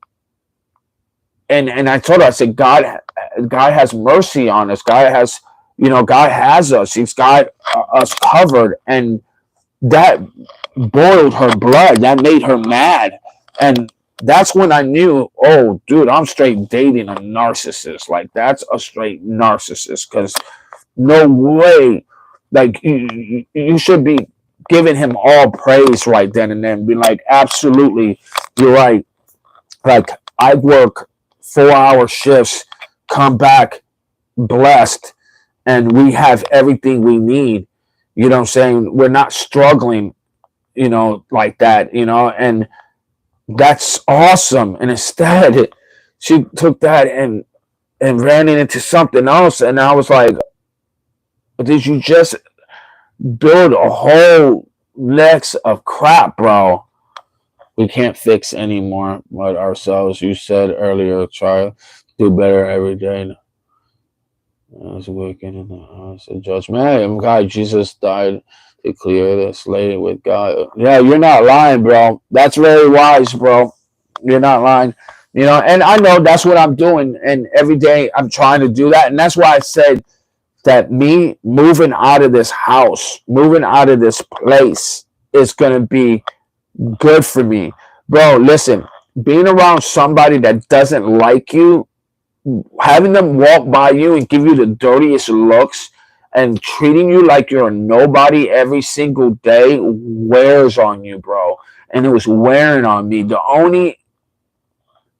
and I told her, I said, God has mercy on us. God has us. He's got us covered. And that boiled her blood. That made her mad. And that's when I knew, oh, dude, I'm straight dating a narcissist. Like, that's a straight narcissist. Because no way, like, you should be giving him all praise right then and then. Be like, absolutely, you're right. Like, I work 4-hour shifts, come back blessed, and we have everything we need. You know what I'm saying? We're not struggling, like that, and that's awesome. And instead, she took that and ran it into something else. And I was like, did you just build a whole next of crap, bro? We can't fix anymore but ourselves. You said earlier, try to do better every day. It's wicked in the house of judgment. God, Jesus died to clear the slate with God. Yeah, you're not lying, bro. That's very wise, bro. You're not lying. And I know that's what I'm doing. And every day I'm trying to do that. And that's why I said that me moving out of this house, moving out of this place is going to be good for me. Bro, listen, being around somebody that doesn't like you, having them walk by you and give you the dirtiest looks and treating you like you're a nobody every single day wears on you, bro. And it was wearing on me. The only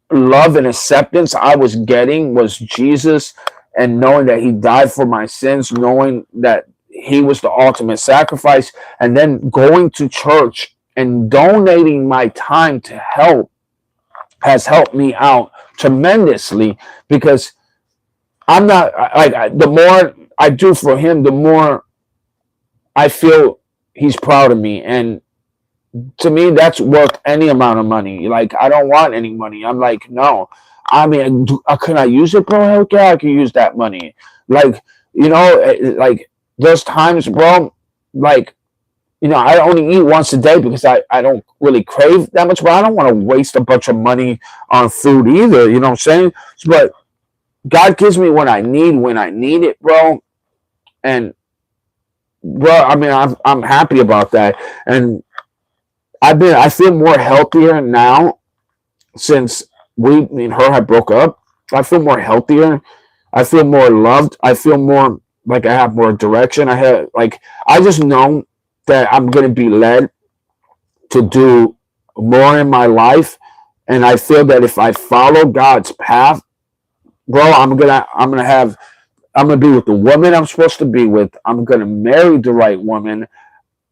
love and acceptance I was getting was Jesus, and knowing that he died for my sins, knowing that he was the ultimate sacrifice, and then going to church and donating my time to help has helped me out tremendously, because I'm not like, the more I do for him, the more I feel he's proud of me. And to me, that's worth any amount of money. Like, I don't want any money. I'm like, no. I mean, can I use it, bro? Hell yeah, I can use that money. Like, like, there's times, bro, like, I only eat once a day because I don't really crave that much, but I don't want to waste a bunch of money on food either. You know what I'm saying? But God gives me what I need it, bro. And, bro, I mean, I'm happy about that. And I feel more healthier now since me and her have broke up. I feel more healthier. I feel more loved. I feel more like I have more direction. I just know that I'm going to be led to do more in my life. And I feel that if I follow God's path, bro, I'm going to be with the woman I'm supposed to be with. I'm going to marry the right woman.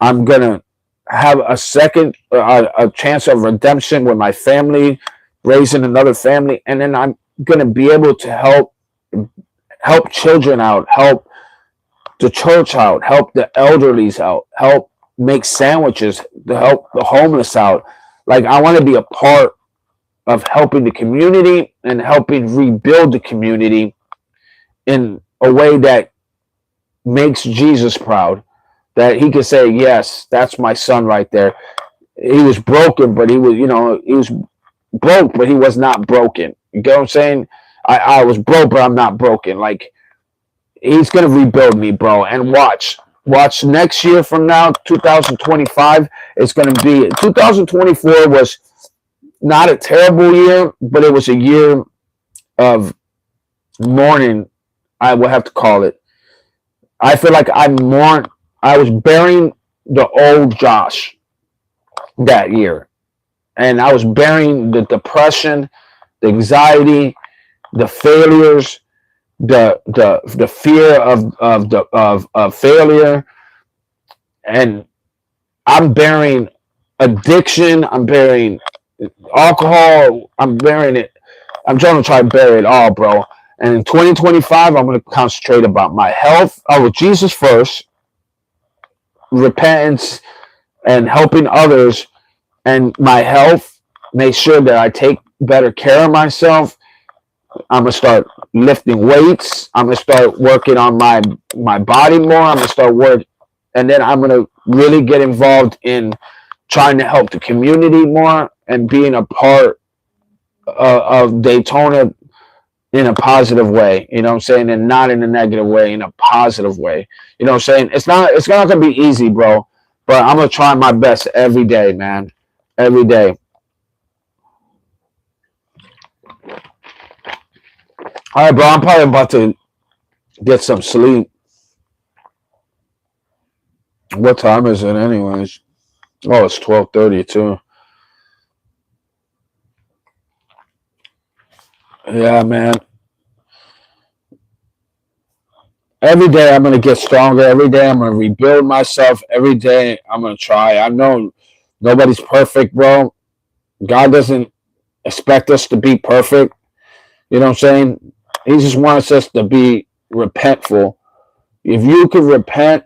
I'm going to have a second, a chance of redemption with my family, raising another family. And then I'm going to be able to help children out, help the church out, help the elderlies out, help make sandwiches, to help the homeless out. Like, I want to be a part of helping the community and helping rebuild the community in a way that makes Jesus proud, that he could say, yes, that's my son right there. He was broken, but he was broke, but he was not broken. You get what I'm saying? I was broke, but I'm not broken. Like, he's going to rebuild me, bro. And watch next year from now, 2025, it's going to be, 2024 was not a terrible year, but it was a year of mourning, I will have to call it. I feel like I was burying the old Josh that year. And I was burying the depression, the anxiety, the failures, the fear of failure. And I'm burying addiction. I'm burying alcohol. I'm burying it. I'm trying to try to bury it all, bro. And in 2025, I'm going to concentrate about my health. With Jesus first, repentance, and helping others, and my health. Make sure that I take better care of myself. I'm going to start lifting weights. I'm going to start working on my body more. I'm going to start work, and then I'm going to really get involved in trying to help the community more and being a part of Daytona in a positive way, you know what I'm saying, and not in a negative way, in a positive way. You know what I'm saying? It's not gonna be easy, bro. But I'm gonna try my best every day, man. Every day. All right, bro. I'm probably about to get some sleep. What time is it, anyways? Oh, it's 12:30 too. Yeah, man. Every day I'm gonna get stronger. Every day I'm gonna rebuild myself. Every day I'm gonna try. I know nobody's perfect, bro. God doesn't expect us to be perfect. You know what I'm saying? He just wants us to be repentful. If you could repent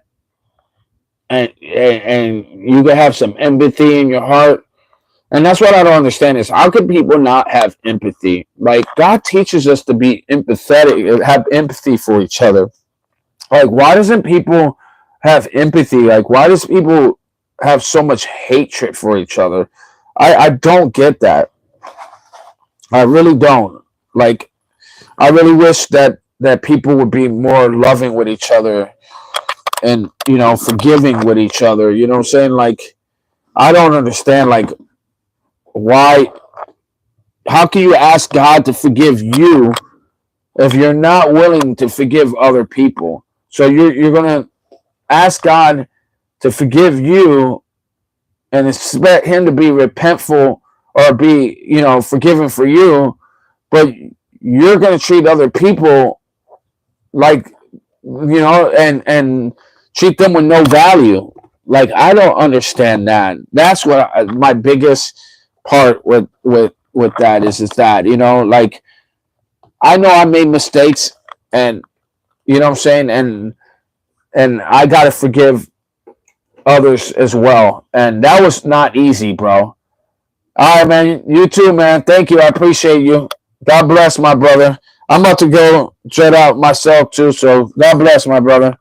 and you can have some empathy in your heart. And that's what I don't understand is how could people not have empathy? Like God teaches us to be empathetic, have empathy for each other. Like why doesn't people have empathy? Like why does people have so much hatred for each other? I don't get that. I really don't. Like I really wish that people would be more loving with each other and forgiving with each other. You know what I'm saying? Like I don't understand like why how can you ask God to forgive you if you're not willing to forgive other people? So you're gonna ask God to forgive you and expect him to be repentful or be, forgiven for you, but you're gonna treat other people like and treat them with no value. Like I don't understand that. That's what my biggest part with that is that like I know I made mistakes and you know what I'm saying and I gotta forgive others as well. And that was not easy, bro. All right, man. You too, man. Thank you. I appreciate you. God bless, my brother. I'm about to go jet out myself too. So God bless, my brother.